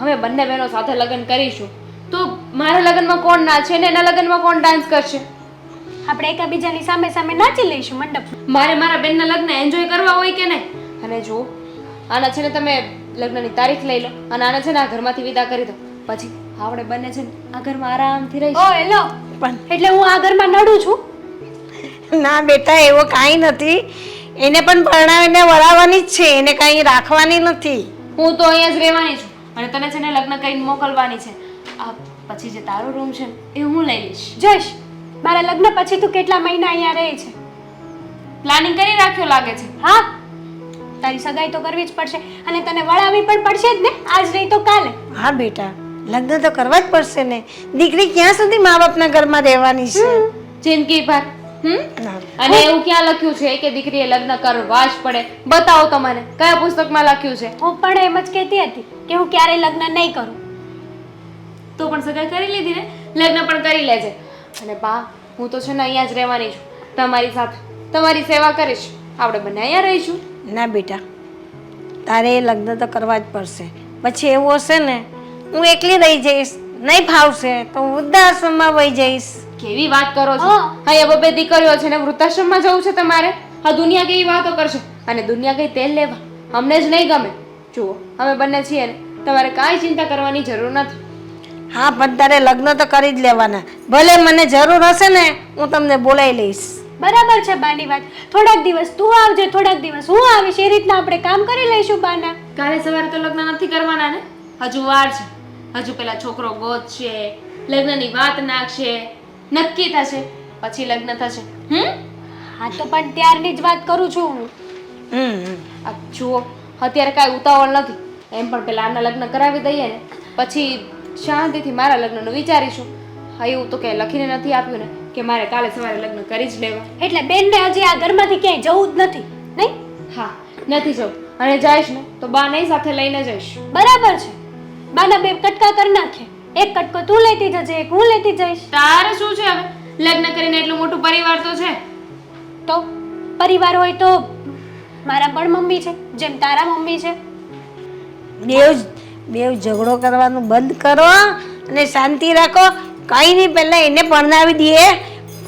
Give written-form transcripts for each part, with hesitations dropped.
અમે બંને બહેનો સાથે લગ્ન કરીશું તો મારા લગ્નમાં કોણ નાચે ને એના લગ્નમાં કોણ ડાન્સ કરશે? આપણે એકબીજાની સામે સામે નાચી લઈશું મંડપમાં. મારે મારા બેનના લગ્ન એન્જોય કરવા હોય કે નહીં? અને જો આના છે ને તમે લગ્નની તારીખ લઈ લો અને આને છે ને આ ઘરમાંથી વિદા કરી દો, પછી આપણે બંને છે ને આ ઘરમાં આરામથી રહીશું. ઓ હેલો, એટલે હું આ ઘરમાં નડું છું? ના બેટા, એવો કાંઈ નથી. એને પણ પરણાવીને વળાવવાની જ છે, એને કાંઈ રાખવાની નથી. હું તો અહીંયા જ રહેવાની છું અને તને છે ને લગ્ન કરીને મોકલવાની છે. આ પછી જે તારો રૂમ છે ને એ હું લઈ લઈશ. જોઈશ, મારા લગ્ન પછી તું કેટલા મહિના અહીંયા રહે છે? પ્લાનિંગ કરી રાખ્યો લાગે છે. હા, તારી સગાઈ તો કરવી જ પડશે અને તને વળાવી પણ પડશે જ ને, આજ નહીં તો કાલે. હા બેટા, લગ્ન તો કરવા જ પડશે ને. દીકરી ક્યાં સુધી મા બાપના ઘરમાં રહેવાની છે? જિંદગી ભર. અને એવું ક્યાં લખ્યું છે કે દીકરીએ લગ્ન કરવા જ પડે? બતાવો તો મને, કયા પુસ્તકમાં લખ્યું છે? હું પણ એમ જ કહેતી હતી કે હું ક્યારેય લગ્ન નહીં કરું. તો પણ સગાઈ કરી લીધી ને, લગ્ન પણ કરી લેજે. અને બા, હું તો છે ને અહીંયા જ રહેવાની છું તમારી સાથે, તમારી સેવા કરીશ. આપણે બંને અહીંયા રહીશું. ના બેટા, તારે લગ્ન તો કરવા જ પડશે. પછી એવું હશે ને હું એકલી રહી જઈશ, નહીં ફાવશે તો હું વૃદ્ધાશ્રમમાં વહી જઈશ. કેવી વાત કરો છો? અહીંયા બબે દીકરીઓ છે ને વૃદ્ધાશ્રમમાં જવું છે તમારે? આ દુનિયા કેવી વાતો કરશે? અને દુનિયા કઈ તેલ લેવા અમને જ નહીં ગમે. જુઓ, અમે બંને છીએ ને, તમારે કાંઈ ચિંતા કરવાની જરૂર નથી. હા, પણ તારે લગ્ન તો કરી જ લેવાના. ભલે મને જરૂર હશે ને હું તમને બોલાવી લઈશ. બરાબર છે બાની વાત. થોડાક દિવસ તું આવજે, થોડાક દિવસ હું આવીશ, એ રીતના આપણે કામ કરી લઈશું બાના. કાલે સવારે તો લગ્ન નથી કરવાના ને? હજુ વાર છે. હજુ પેલા છોકરો ગોતશે, લગ્નની વાત નાખશે, નક્કી થશે, પછી લગ્ન થશે. હા તો પણ ત્યારની જ વાત કરું છું હું. આ જુઓ, અત્યારે કાંઈ ઉતાવળ નથી. એમ પણ પેલા આના લગ્ન કરાવી દઈએ ને, પછી શાંતિથી મારા લગ્નનું વિચારીશું. હા, એવું તો ક્યાંય લખીને નથી આપ્યું ને કે મારે કાલે સવારે લગ્ન કરી જ લેવા. એટલે બેનને હજી આ ઘરમાંથી ક્યાંય જવું જ નથી, નહીં? હા, નથી જવું. અને જઈશ ને તો બા નહીં સાથે લઈને જઈશ. બરાબર છે, બાના બે કટકા કરી નાખે. એક કટકો તું લેતી જજે, એક હું લેતી જઈશ. તારે શું છે હવે? લગ્ન કરીને એટલું મોટું પરિવાર તો છે. તો પરિવાર હોય તો મારા પણ મમ્મી છે, જેમ તારા મમ્મી છે. બેવ ઝઘડો કરવાનું બંધ કરો અને શાંતિ રાખો. કઈ નહીં, પહેલા એને પરણાવી દઈએ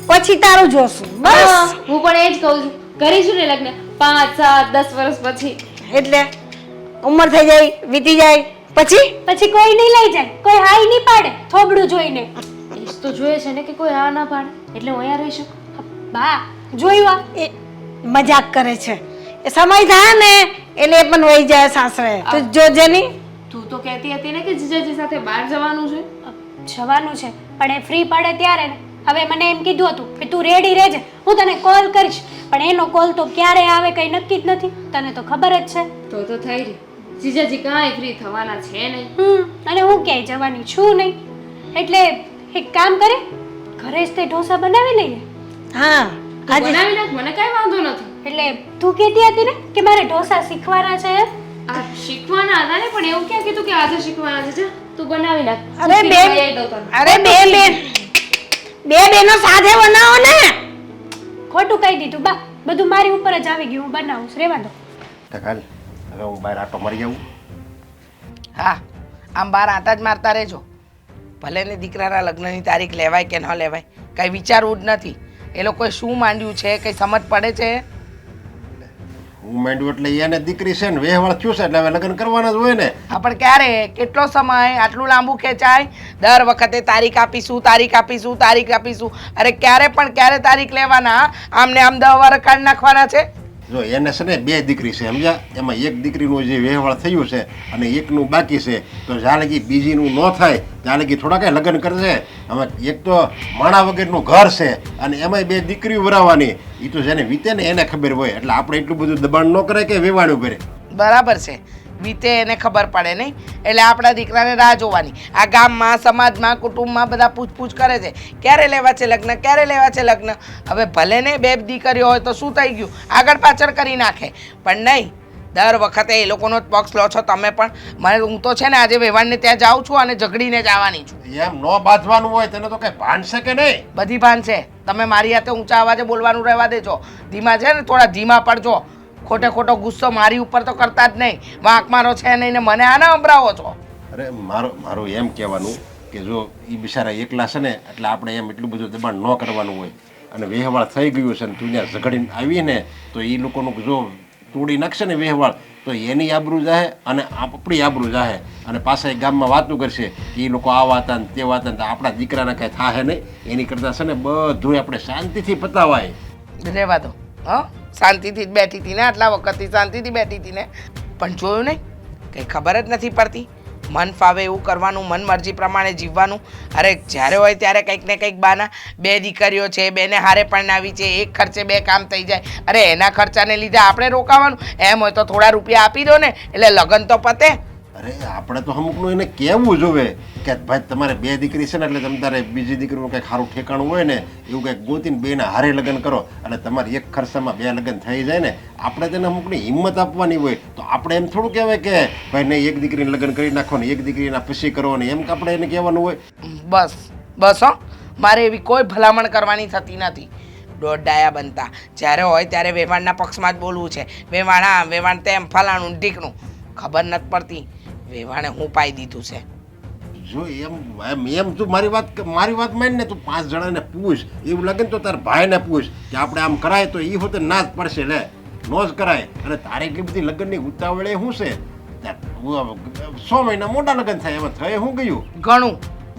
પછી તારું જોશું. બસ, હું પણ એ જ કહું છું. કરીશું ને લગ્ન 5, 7, 10 વર્ષ પછી. એટલે ઉંમર થઈ જાય, વીતી જાય પછી કોઈ નહીં લઈ જાય, કોઈ હાઈ નહીં પાડે થોબડું જોઈને. એ જ તો જોઈએ છે ને કે કોઈ હા ના પાડે, એટલે હું અહીંયા રહીશું. બા જોયું, આ એ મજાક કરે છે. એ સમય થાય ને એટલે એ પણ વહી જાય સાસરે. તું જોજે નહીં. તું તો કહેતી હતી ને કે જીજાજી સાથે બહાર જવાનું છે. જવાનું છે પણ એ ફ્રી પડે ત્યારે ને. હવે મને એમ કીધું હતું કે તું રેડી રહેજે, હું તને કોલ કરીશ, પણ એનો કોલ તો ક્યારે આવે કઈ નક્કી જ નથી. તને તો ખબર જ છે. તો થઈ રહી, જીજાજી કાંઈ ફ્રી થવાના છે નહીં. અને હું ક્યાંય જવાની છું નહીં. એટલે એક કામ કરે, ઘરે જ તે ઢોસા બનાવી લઈએ. હા, તું બનાવી નાખ, મને કાંઈ વાંધો નથી. એટલે તું કહેતી હતી ને કે મારે ઢોસા શીખવાના છે. આ શીખવાના હતા ને, પણ એવું ક્યાં કીધું કે આજે શીખવાના છે? જા, તું બનાવી નાખ. અરે બે બેનો સાથે બનાવો ને. ખોટું કહી દીધું બા, બધું મારી ઉપર જ આવી ગયું. હું બનાવું, રેવા દો. કાલ હવે હું બહાર આટો મારી જાઉં. હા, આમ બહાર આટા જ મારતા રહેજો. ભલે ને દીકરાના લગ્નની તારીખ લેવાય કે ન લેવાય, કંઈ વિચારવું જ નથી. એ લોકોએ શું માંડ્યું છે, કંઈ સમજ પડે છે? હું માંડ્યું એટલે એને દીકરી છે ને વેહવાળ થયું છે એટલે હવે લગ્ન કરવાના જ હોય ને. હા, પણ ક્યારે, કેટલો સમય આટલું લાંબુ ખેંચાય? દર વખતે તારીખ આપીશું, તારીખ આપીશું, તારીખ આપીશું. અરે ક્યારે પણ ક્યારે તારીખ લેવાના? આમને આમ 10 વાર કાઢી નાખવાના છે. જો એને છે ને 2 દીકરી છે, સમજ્યા? એમાં એક દીકરીનું જે વેહવાળ થયું છે અને એકનું બાકી છે. તો જ્યાં લગી બીજીનું ન થાય ત્યાં લગી થોડા કાંઈ લગ્ન કરશે. હવે એક તો માણા વગરનું ઘર છે અને એમાંય 2 દીકરીઓ વરાવવાની. એ તો જેને વીતે ને એને ખબર હોય, એટલે આપણે એટલું બધું દબાણ ન કરે કે વેવાણું કરે. બરાબર છે, વીતે એને ખબર પડે નહીં, એટલે આપણા દીકરાને રાહ જોવાની. આ ગામમાં, સમાજમાં, કુટુંબમાં બધા પૂછપૂછ કરે છે, ક્યારે લેવા છે લગ્ન, ક્યારે લેવા છે લગ્ન. હવે ભલે ને 2 દીકરીઓ હોય તો શું થઈ ગયું, આગળ પાછળ કરી નાખે. પણ નહીં, દર વખતે એ લોકોનો જ પક્ષ લો છો તમે પણ. હું તો છે ને આજે વેવાણને ત્યાં જાઉં છું અને ઝઘડીને જ આવવાની છું. એમ ન બાંધવાનું હોય તેને તો કઈ ભાન છે કે નહીં? બધી ભાન છે. તમે મારી હાથે ઊંચા અવાજે બોલવાનું રહેવા દેજો. ધીમા છે ને થોડા ધીમા પડજો. ખોટો ગુસ્સો મારી ઉપર તો કરતા જ નહીં. વાંક મારો છે નહીં ને મને આના સંભળાવો છો. અરે મારું એમ કહેવાનું કે જો એ બિચારા એકલા છે ને એટલે આપણે એમ એટલું બધું દબાણ ન કરવાનું હોય અને વ્યવહાર થઈ ગયું છે ને તું ત્યાં ઝઘડીને આવી ને તો એ લોકોનું જો તોડી નાખશે ને વ્યવહાર તો એની આબરૂ જાહે અને આપણી આબરૂ જાહે અને પાછા એ ગામમાં વાતું કરશે કે એ લોકો આવા હતા ને તેવા હતા ને આપણા દીકરાને કાંઈ થાહે નહીં એની કરતાં છે ને બધું આપણે શાંતિથી પતાવાય. રહેવા દો. હા, શાંતિથી જ બેઠી હતી ને, આટલા વખતથી શાંતિથી બેઠી હતી ને, પણ જોયું નહીં કંઈ ખબર જ નથી પડતી. મન ફાવે એવું કરવાનું, મન મરજી પ્રમાણે જીવવાનું. અરે જ્યારે હોય ત્યારે કંઈક ને કંઈક બાના. 2 દીકરીઓ છે, 2ને હારે પરણાવી છે, એક ખર્ચે 2 કામ થઈ જાય. અરે એના ખર્ચાને લીધે આપણે રોકાવાનું? એમ હોય તો થોડા રૂપિયા આપી દો ને, એટલે લગ્ન તો પતે. અરે આપણે તો અમુકનું એને કહેવું જોવે કે ભાઈ તમારે 2 દીકરી છે ને એટલે તમે તારે બીજી દીકરીનું કંઈક સારું ઠેકાણું હોય ને એવું કંઈક ગોતીને 2ના હારે લગ્ન કરો અને તમારે એક ખર્ચામાં 2 લગ્ન થઈ જાય ને. આપણે તેને અમુકની હિંમત આપવાની હોય તો આપણે એમ થોડું કહેવાય કે ભાઈ નહીં એક દીકરીને લગ્ન કરી નાખો ને એક દીકરીના પછી કરો ને એમ કે આપણે એને કહેવાનું હોય. બસ બસ હો, મારે એવી કોઈ ભલામણ કરવાની થતી નથી. દોઢ ડાયા બનતા જ્યારે હોય ત્યારે વેવાણના પક્ષમાં જ બોલવું છે. વેવાણ આમ, વેવાણ તેમ, ફલાણું ઢીકણું. ખબર નથી પડતી વેવાણે હું પાઈ દીધું છે. જો એમ તું મારી વાત માન ને તું 5 જણાને પૂછ, એવું લાગે ને તો તારા ભાઈને પૂછ કે આપણે આમ કરાય તો એ હોતે ના જ પડશે લે, નો જ કરાય. અને તારે એટલી બધી લગ્નની ઉતાવળે શું છે? 6 મહિના મોટા લગ્ન થાય એમાં થઈ શું ગયું?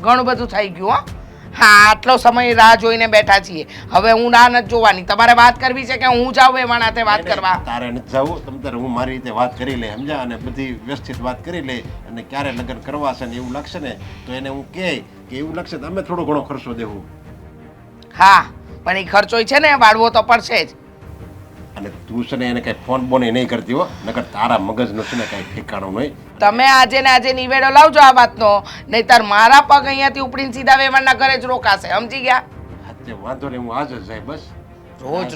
ઘણું બધું થઈ ગયું. હો હા, આટલો સમય રાહ જોઈને બેઠા છીએ. હવે હું ના નથી જોવાની. તમારે વાત કરવી છે કે હું જાઉં વેવાણ હાથે વાત કરવા? તારે નથી જવું, તમ તારે હું મારી રીતે વાત કરી લે, સમજ્યા? અને બધી વ્યવસ્થિત વાત કરી લે અને ક્યારે લગ્ન કરવા છે ને એવું લાગશે ને તો એને હું કે એવું લાગશે તો અમે થોડો ઘણો ખર્ચો દેવું. હા, પણ એ ખર્ચો છે ને વાળવો તો પડશે જ. અને તું છે ને એને કઈ ફોન બોન નહીં કરતી હો, નકર તારા મગજનું છે ને કઈ ઠેકાણું નહીં. તમે આજે ને આજે નિવેડો લાવજો આ વાતનો, નહીંતર મારા પગ અહીંયાથી ઉપડીને સીધા વેવાણના ઘરે જ રોકાશે. સમજી ગયા? હાચે વાંધો નહીં, હું હાજર જાય બસ.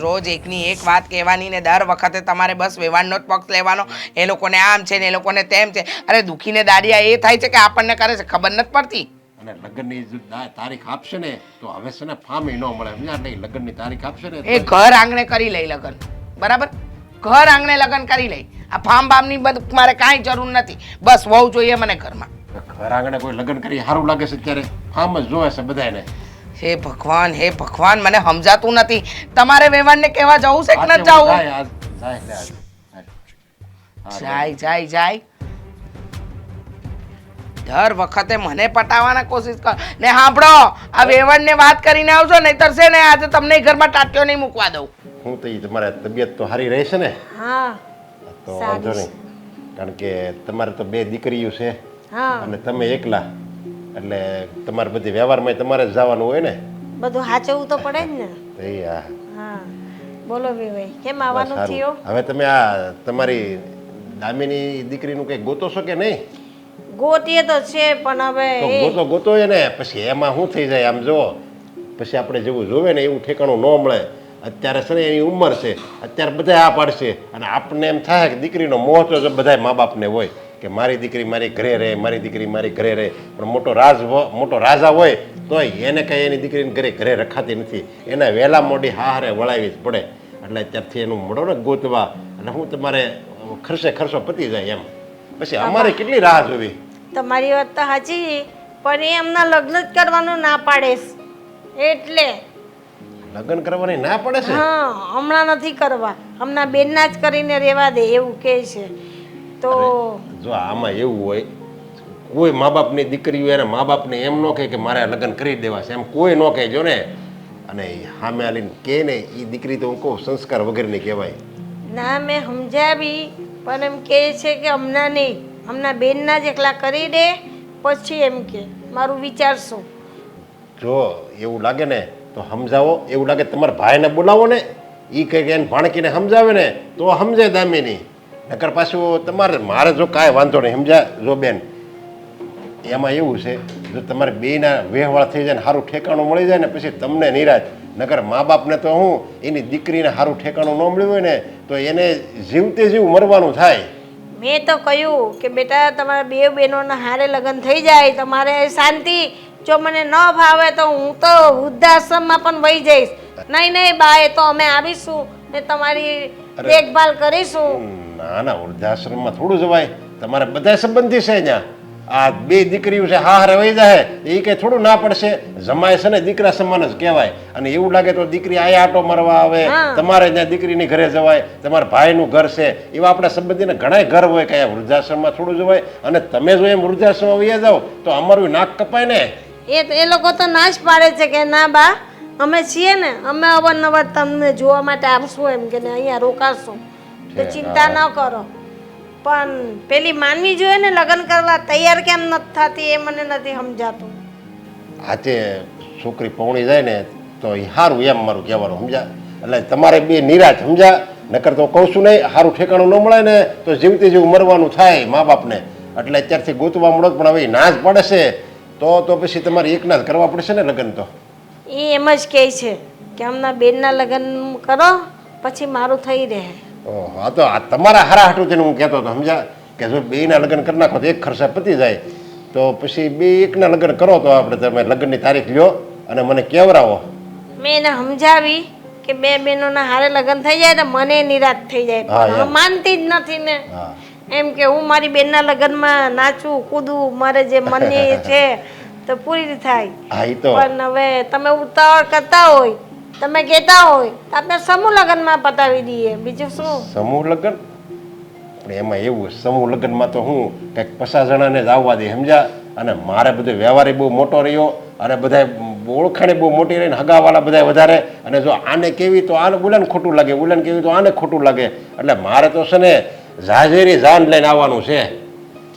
રોજ એકની એક વાત કહેવાની ને દર વખતે તમારે બસ વેવાણનો જ પક્ષ લેવાનો. એ લોકોને આમ છે ને એ લોકોને તેમ છે. અરે દુખીને દાડિયા એ થાય છે કે આપણને કરે છે, ખબર નથી પડતી. અને લગ્નની જો તારીખ આપશે ને તો હવે છે ને ફામે ન મળે, સમજ્યા? નહીં લગ્નની તારીખ આપશે ને એ ઘર આંગણે કરી લઈ લગ્ન, બરાબર? ઘર આંગણે લગ્ન કરી લઈ. આ ફામ બામની બધું મારે કાંઈ જરૂર નથી. બસ વહુ જોઈએ મને ઘરમાં. ઘર આંગણે કોઈ લગ્ન કરી સારું લાગે છે ત્યારે ફામ જ જોવે છે બધાને. હે ભગવાન, મને સમજાતું નથી. તમારે વેવાણને કહેવા જવું છે કે ન જવું? જાય દર વખતે મને પટાવવાના કોશિશ કર ને. સાંભળો, આ વેવાણને વાત કરીને આવજો, નહીતર છે ને આજે તમને ઘરમાં ટાટ્યો નહીં મૂકવા દઉં. હું તો તમારે તબિયત તો સારી રહેશે ને? હા તો વાંધો નહીં, કારણ કે તમારે તો 2 દીકરીઓ છે હા અને તમે એકલા એટલે તમારે બધી વ્યવહારમાં તમારે જ જવાનું હોય ને. બધું સાચવવું તો પડે જ ને. એ હા હા બોલો ભાઈ, કેમ બસ આવવાનું સારું. થયું? હવે તમે આ તમારી દામીની દીકરીનું કંઈ ગોતો છો કે નહીં? ગોતીએ તો છે પણ તો હવે ગોતો ને પછી એમાં શું થઈ જાય? આમ જો પછી આપણે જેવું જોવે ને એવું ઠેકાણું ન મળે. અત્યારે છે ને એની ઉંમર છે, અત્યારે બધા આ પાડશે અને આપણને એમ થાય કે દીકરીનો મોહ તો બધા મા બાપને હોય કે મારી દીકરી મારી ઘરે રહે, મારી દીકરી મારી ઘરે રહે. પણ મોટો રાજા હોય તોય એને કંઈ એની દીકરીને ઘરે રખાતી નથી. એને વહેલા મોડી હારે વળાવી જ પડે. એટલે અત્યારથી એનું મળો ને ગોતવા એટલે હું તમારે ખર્ચો પતી જાય એમ. પછી અમારે કેટલી રાહ જોવી? તમારી વાત તો સાચી, પણ એ એમના લગ્ન જ કરવાનું ના પાડે છે. એટલે લગ્ન કરવાની ના પડે છે? હા, હમણાં નથી કરવા, હમણાં બેનના જ કરીને રહેવા દે એવું કહે છે. તો જો આમાં એવું હોય, કોઈ મા બાપની દીકરીઓ એના મા બાપને એમ ન કહે કે મારે આ લગ્ન કરી દેવા છે, એમ કોઈ ન કહેજો ને. અને સામે આલીને કહે ને એ દીકરી તો હું કહું સંસ્કાર વગરની કહેવાય. ના મેં સમજાવી પણ એમ કહે છે કે હમણાં નહીં, હમણાં બેનના જ એકલા કરી દે પછી એમ કે મારું વિચારશું. જો એવું લાગે ને તો સમજાવો. એવું લાગે તમારા ભાઈને બોલાવો ને, એ કંઈક એને ભાણકીને સમજાવે ને તો સમજે દામીની. નકર પાછું તમારે મારે જો કાંઈ વાંધો નહીં, સમજ્યા? જો બેન એમાં એવું છે, જો તમારે બેયના વ્યવહાર થઈ જાય ને સારું ઠેકાણું મળી જાય ને પછી તમને નિરાશ. નકર મા બાપને તો હું એની દીકરીને સારું ઠેકાણું ન મળ્યું હોય ને તો એને જીવતે જીવ મરવાનું થાય. મેં તો કહ્યું કે બેટા તમારા 2 બહેનોના હારે લગ્ન થઈ જાય તમારે શાંતિ. જો મને ન ભાવે તો હું તો વૃદ્ધાશ્રમમાં પણ વહી જઈશ. નહીં બાએ તો અમે આવીશું ને તમારી દેખભાલ કરીશું. ના વૃદ્ધાશ્રમમાં થોડું જવાય, તમારે બધા સંબંધી છે ત્યાં. આ બે દીકરીઓ છે હારે વહી જાય એ કઈ થોડું ના પડશે. જમાય છે ને દીકરા સમાન જ કહેવાય. અને એવું લાગે તો દીકરી આયા આટો મારવા આવે, તમારે ત્યાં દીકરીની ઘરે જવાય, તમારા ભાઈનું ઘર છે, એવા આપણા સંબંધીને ઘણા ઘર હોય કે વૃદ્ધાશ્રમમાં થોડું જવાય. અને તમે જો એમ વૃદ્ધાશ્રમમાં વહી જાઓ તો અમારું નાક કપાય ને. એ લોકો તો ના જ પાડે છે કે ના બા અમે છીએ ને, અમે અવારનવાર તમને જોવા માટે આવશું એમ કે અહીંયા રોકાશું, તો ચિંતા ન કરો. પણ પેલી માનવી જોઈએ ને લગ્ન કરવા તૈયાર કેમ નથી થતી એ મને નથી સમજાતું. હાથે છોકરી પૌણી જાય ને તો એ સારું એમ મારું કહેવાનું સમજા. એટલે તમારે બે નિરાશ સમજા. નકર તો કહું છું નહીં, સારું ઠેકાણું ન મળે ને તો જીવતી જેવું મરવાનું થાય મા બાપને. એટલે અત્યારથી ગોતવા મળો પણ હવે ના જ પડે છે તો પછી તમારે એકના જ કરવા પડશે ને લગ્ન. તો એ એમ જ કહે છે કે હમણાં બેનના લગ્ન કરો પછી મારું થઈ રહે. ઓહો, આ તો આ તમારા હારા હાટું થઈને હું કહેતો હતો સમજા કે જો બેના લગ્ન કરી નાખો તો એક ખર્ચા પતી જાય. તો પછી બે એકના લગ્ન કરો તો આપણે તમે લગ્નની તારીખ લ્યો અને મને કેવરાવો. મેં એને સમજાવી કે બે બહેનોના હારે લગ્ન થઈ જાય તો મને નિરાશ થઈ જાય, પણ માનતી જ નથી ને. એમ કે હું મારી બેનના લગ્નમાં નાચું કૂદું, મારે જે મનની છે તો પૂરી થાય. પણ હવે તમે ઉતાવળ કરતા હોય, તમે કહેતા હોય તો આપણે સમૂહ લગ્નમાં પતાવી દઈએ, બીજું શું. સમૂહ લગ્ન પણ એમાં એવું સમૂહ લગ્નમાં તો હું કંઈક 50 જણાને જ આવવા દે સમજા. અને મારે બધો વ્યવહાર બહુ મોટો રહ્યો અને બધા ઓળખાણી બહુ મોટી રહીને હગાવાળા બધા વધારે. અને જો આને કેવી તો આને બોલાને ખોટું લાગે, બોલાને કેવી તો આને ખોટું લાગે. એટલે મારે તો છે ને જાજેરી જાન લઈને આવવાનું છે.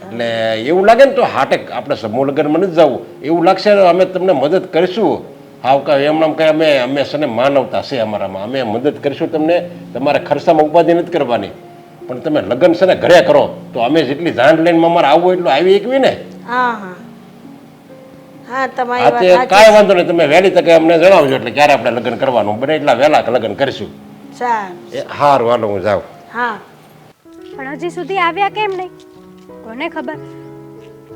એટલે એવું લાગે ને તો હાટે આપણે સમૂહ લગ્નમાં નથી જવું. એવું લાગશે અમે તમને મદદ કરીશું. હાવ કે એમનામ કંઈ અમે છે ને માનવતા છે અમારામાં, અમે મદદ કરીશું તમને. તમારે ખર્ચામાં ઉપાધિ નથી કરવાની, પણ તમે લગ્ન છે ને ઘરે કરો તો અમે જેટલી જાન લઈને અમારે આવવું એટલું આવી એકવી ને. હા હા હા, તમારી વાત સાચી. કાંઈ વાંધો નહીં, તમે વહેલી તકે અમને જણાવજો એટલે ક્યારે આપણે લગ્ન કરવાનું બને એટલા વહેલા લગ્ન કરીશું. સારું સારું, હાલો હું જાઉં. હા, પણ હજી સુધી આવ્યા કેમ નહીં કોને ખબર.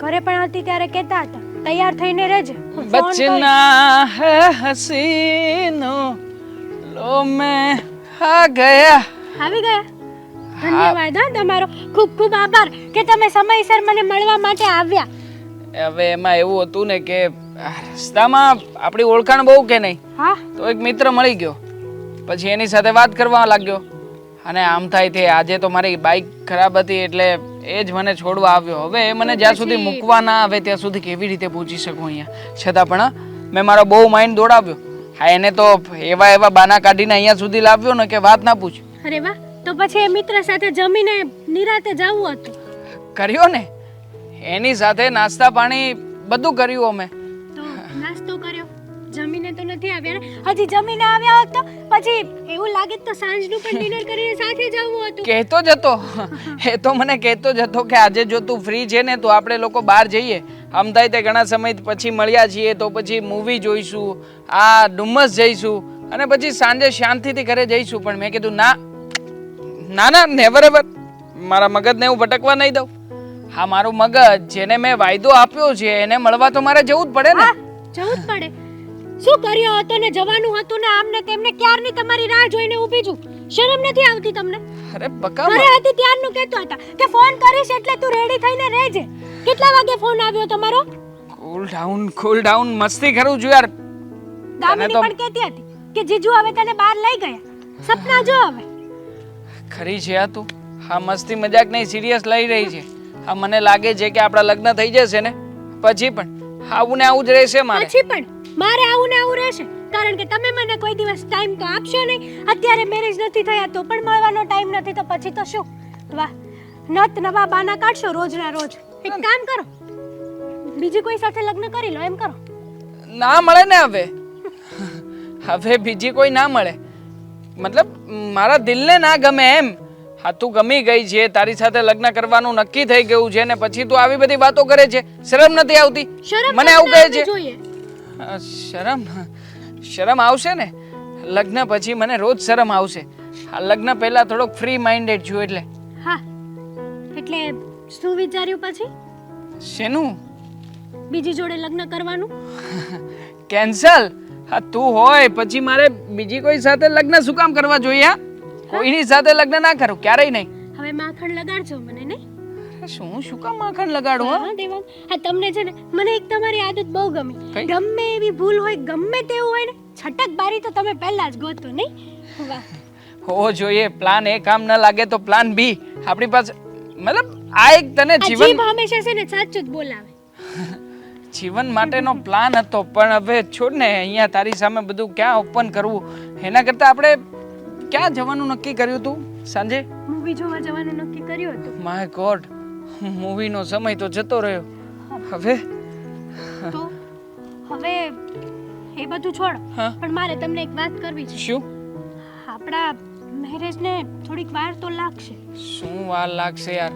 ઘરે પણ હતી ત્યારે કહેતા હતા તૈયાર થઈને રહેજે. હું ફોન કરીશ. बचना है हसीनो लो मैं आ ગયા. આવી ગયા. ધન્યવાદ હા તમારો, ખૂબ ખૂબ આભાર કે તમે સમયસર મને મળવા માટે આવ્યા. હવે એમાં એવું હતું ને કે રસ્તામાં આપણી ઓળખાણ બહુ કે નહીં, હા તો એક મિત્ર મળી ગયો. પછી એની સાથે વાત કરવા લાગ્યો અને આમ થાય તે આજે તો મારી બાઇક ખરાબ હતી એટલે એ જ મને છોડવા આવ્યો. હવે એ મને જ્યાં સુધી મૂકવા ના આવે ત્યાં સુધી કેવી રીતે પહોંચી શકું અહીંયા. છતાં પણ મેં મારો બહુ માઇન્ડ દોડાવ્યો. હા, એને તો એવા બાના કાઢીને અહીંયા સુધી લાવ્યો ને કે વાત ના પૂછ. અરે વાહ, તો પછી એ મિત્ર સાથે જમીને નિરાતે જવું હતું. કર્યો ને એની સાથે નાસ્તા પાણી બધું કર્યું અમે. તો નાસ્તો કર્યો, જમીને તો નથી આવ્યા ને. હજી જમીને આવ્યા હોત તો પછી એવું લાગે તો સાંજનું પણ ડિનર કરીને સાથે જવું હતું. કહેતો જ હતો, એ તો મને કહેતો જ હતો કે આજે જો તું ફ્રી છે ને તો આપણે લોકો બહાર જઈએ. આમ થાય તે ઘણા સમય પછી મળ્યા છીએ તો પછી મૂવી જોઈશું, આ ડુમ્મસ જઈશું અને પછી સાંજે શાંતિથી ઘરે જઈશું. પણ મેં કીધું ના ના ના, નેવર એવર. મારા મગજને હું ભટકવા નહીં દઉં. હા, મારું મગજ જેને મેં વાયદો આપ્યો છે એને મળવા તો મારે જવું જ પડે ને. જવું જ પડે. શું કર્યો હતો ને જવાનું હતું ને આમને તેમને ક્યારની તમારી રાહ જોઈને ઊભી છું. શરમ નથી આવતી તમને? અરે બકા, ઘરે હતી ત્યારનું કહેતો હતા કે ફોન કરીશ એટલે તું રેડી થઈને રહેજે. કેટલા વાગે ફોન આવ્યો તમારો? કૂલ ડાઉન, મસ્તી કરું છું યાર. દામિની પણ કહેતી હતી કે જીજુ હવે તને બહાર લઈ ગયા. સપના જો હવે. ખરી છે આ તું. હા, મસ્તી મજાક નહીં, સિરિયસ લઈ રહી છે. હા, મને લાગે છે કે આપણા લગ્ન થઈ જશે ને પછી પણ આવું ને આવું જ રહેશે મારે. પછી પણ મારે આવું ને આવું રહેશે, કારણ કે તમે મને કોઈ દિવસ ટાઈમ તો આપશો નહીં. અત્યારે મેરેજ નથી થયા તો પણ મળવાનો ટાઈમ નથી, તો પછી તો શું? વાહ, નત નવા બાના કાઢશો રોજના રોજ. એક કામ કરો, બીજી કોઈ સાથે લગ્ન કરી લો, એમ કરો. ના મળે ને હવે. હવે બીજી કોઈ ના મળે, મતલબ મારા દિલને ના ગમે એમ. હા, તું ગમી ગઈ છે, તારી સાથે લગ્ન કરવાનું નક્કી થઈ ગયું છે ને પછી તું આવી બધી વાતો કરે છે. શરમ નથી આવતી? મને આવું કહે છે. શરમ આવશે ને લગ્ન પછી, મને રોજ શરમ આવશે. આ લગ્ન પહેલા થોડોક ફ્રી માઇન્ડેડ છું એટલે. હા, એટલે શું વિચાર્યું પછી? શેનું? બીજી જોડે લગ્ન કરવાનું કેન્સલ. હા, તું હોય પછી મારે બીજી કોઈ સાથે લગ્ન શું કામ કરવા જોઈએ? કોઈની સાથે લગ્ન ના કરું, ક્યારેય નહીં. હવે માખણ લગાડજો મને નહીં. શું કામ માખણ લગાડું હા હા દેવાંગ, હા તમને છે ને મને એક તમારી આદત બહુ ગમી. કઈ? ગમે એવી ભૂલ હોય, ગમે તેવું હોય ને, છટક બારી તો તમે પહેલા જ ગોતો, નહીં? વાહ. હોવો જોઈએ. પ્લાન એ કામ ન લાગે તો પ્લાન બી આપણી પાસે, મતલબ આ એક તને આ જીવન જીભ હંમેશા છે ને સાચું જ બોલાવે. જીવન માટેનો પ્લાન હતો, પણ હવે છોડ ને, અહીંયા તારી સામે બધું ક્યાં ઓપન કરવું, એના કરતાં આપણે ક્યાં જવાનું નક્કી કર્યું હતું સાંજે? મૂવી જોવા જવાનું નક્કી કર્યું હતું. માય ગોડ, મૂવીનો સમય તો જતો રહ્યો. હવે તો હવે એ બધું છોડ, હા. પણ મારે તમને એક વાત કરવી છે. શું આપણા મેરેજને થોડીક વાર તો લાગશે. શું વાર લાગશે યાર?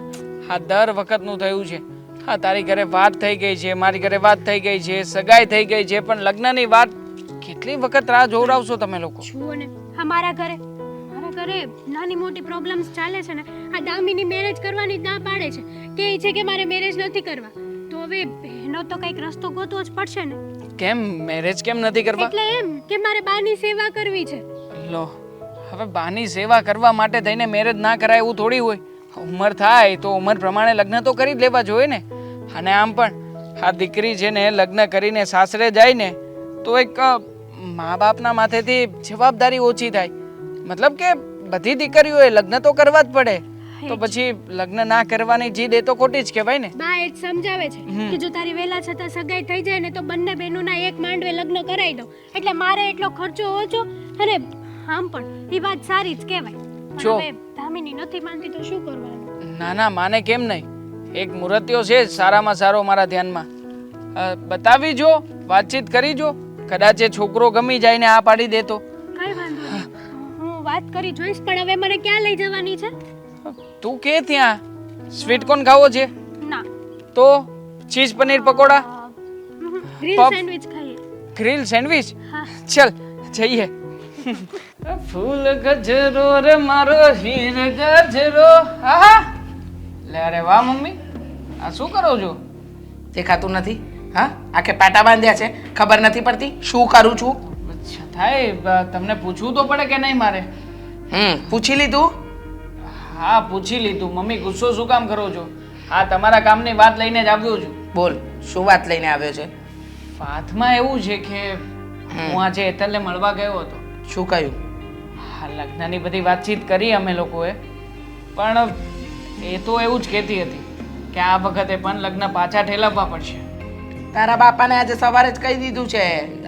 આ દર વખતનું થયું છે. હા, તારી ઘરે વાત થઈ ગઈ છે, મારી ઘરે વાત થઈ ગઈ છે, સગાઈ થઈ ગઈ છે, પણ લગ્નની વાત કેટલી વખત રાહ જોવડાવશો તમે લોકો? જુઓ ને, હા મારા ઘરે નાની મોટી પ્રોબ્લેમ્સ ચાલે છે ને. આ દામિની મેરેજ કરવાની જ ના પાડે છે, કહે છે કે મારે મેરેજ નથી કરવા. તો હવે એનો તો કંઈક રસ્તો ગોતવો જ પડશે ને. કેમ મેરેજ કેમ નથી કરવા? એટલે એમ કે મારે બાની સેવા કરવી છે. લો, હવે બાની સેવા કરવા માટે થઈને મેરેજ ના કરાય એવું થોડી હોય. ઉંમર થાય તો ઉંમર પ્રમાણે લગ્ન તો કરી જ લેવા જોઈએ ને. અને આમ પણ આ દીકરી છે ને લગ્ન કરીને સાસરે જાય ને તો એક મા બાપના માથેથી જવાબદારી ઓછી થાય. મતલબ કે બધી દીકરીઓએ લગ્ન તો કરવા જ પડે, તો પછી લગ્ન ના કરવાની જીદ એ તો ખોટી જ કહેવાય ને. બા એ જ સમજાવે છે કે જો તારી વહેલા છતાં સગાઈ થઈ જાય ને તો બંને બહેનોના એક માંડવે લગ્ન કરાવી દો, એટલે મારે એટલો ખર્ચો ઓછો. અને આમ પણ એ વાત સારી જ કહેવાય. પણ જો. હવે દામિની નથી માનતી તો શું કરવાનું? ના ના, માને કેમ નહીં? એક મુહૂર્ત્યો છે જ સારામાં સારો મારા ધ્યાનમાં. બતાવી જો, વાતચીત કરી જો, કદાચ એ છોકરો ગમી જાય ને આ પાડી દે તો. કઈ વાંધો નહીં, હું વાત કરી જોઈશ. પણ હવે મને ક્યાં લઈ જવાની છે? તું કે ત્યાં સ્વીટ કોર્ન ખાવો છે ના, તો cheese paneer pakora, grill puff. Sandwich ખાઈએ. Grill sandwich. હા. ચલ જઈએ. ફૂલ ગજરો રે મારો હીર ગજરો. હા લે, અરે વાહ મમ્મી, આ શું કરો છો? દેખાતું નથી? હા, આખે પાટા બાંધ્યા છે, ખબર નથી પડતી શું કરું છું? અચ્છા, થાય તમને પૂછવું તો પડે કે નહીં મારે? પૂછી લીધું? હા પૂછી લીધું. મમ્મી ગુસ્સો શું કામ કરો છો? હા, તમારા કામની વાત લઈને જ આવ્યો છું. બોલ, શું વાત લઈને આવ્યો છે? વાતમાં એવું છે કે હું આજે હેતલને મળવા ગયો હતો. શું કહ્યું? હા, લગ્નની બધી વાતચીત કરી અમે લોકોએ, પણ એ તો એવું જ કહેતી હતી કે આ વખતે પણ લગ્ન પાછા ઠેલવવા પડશે. તારા બાપાને આજે સવારે જ કહી દીધું છે.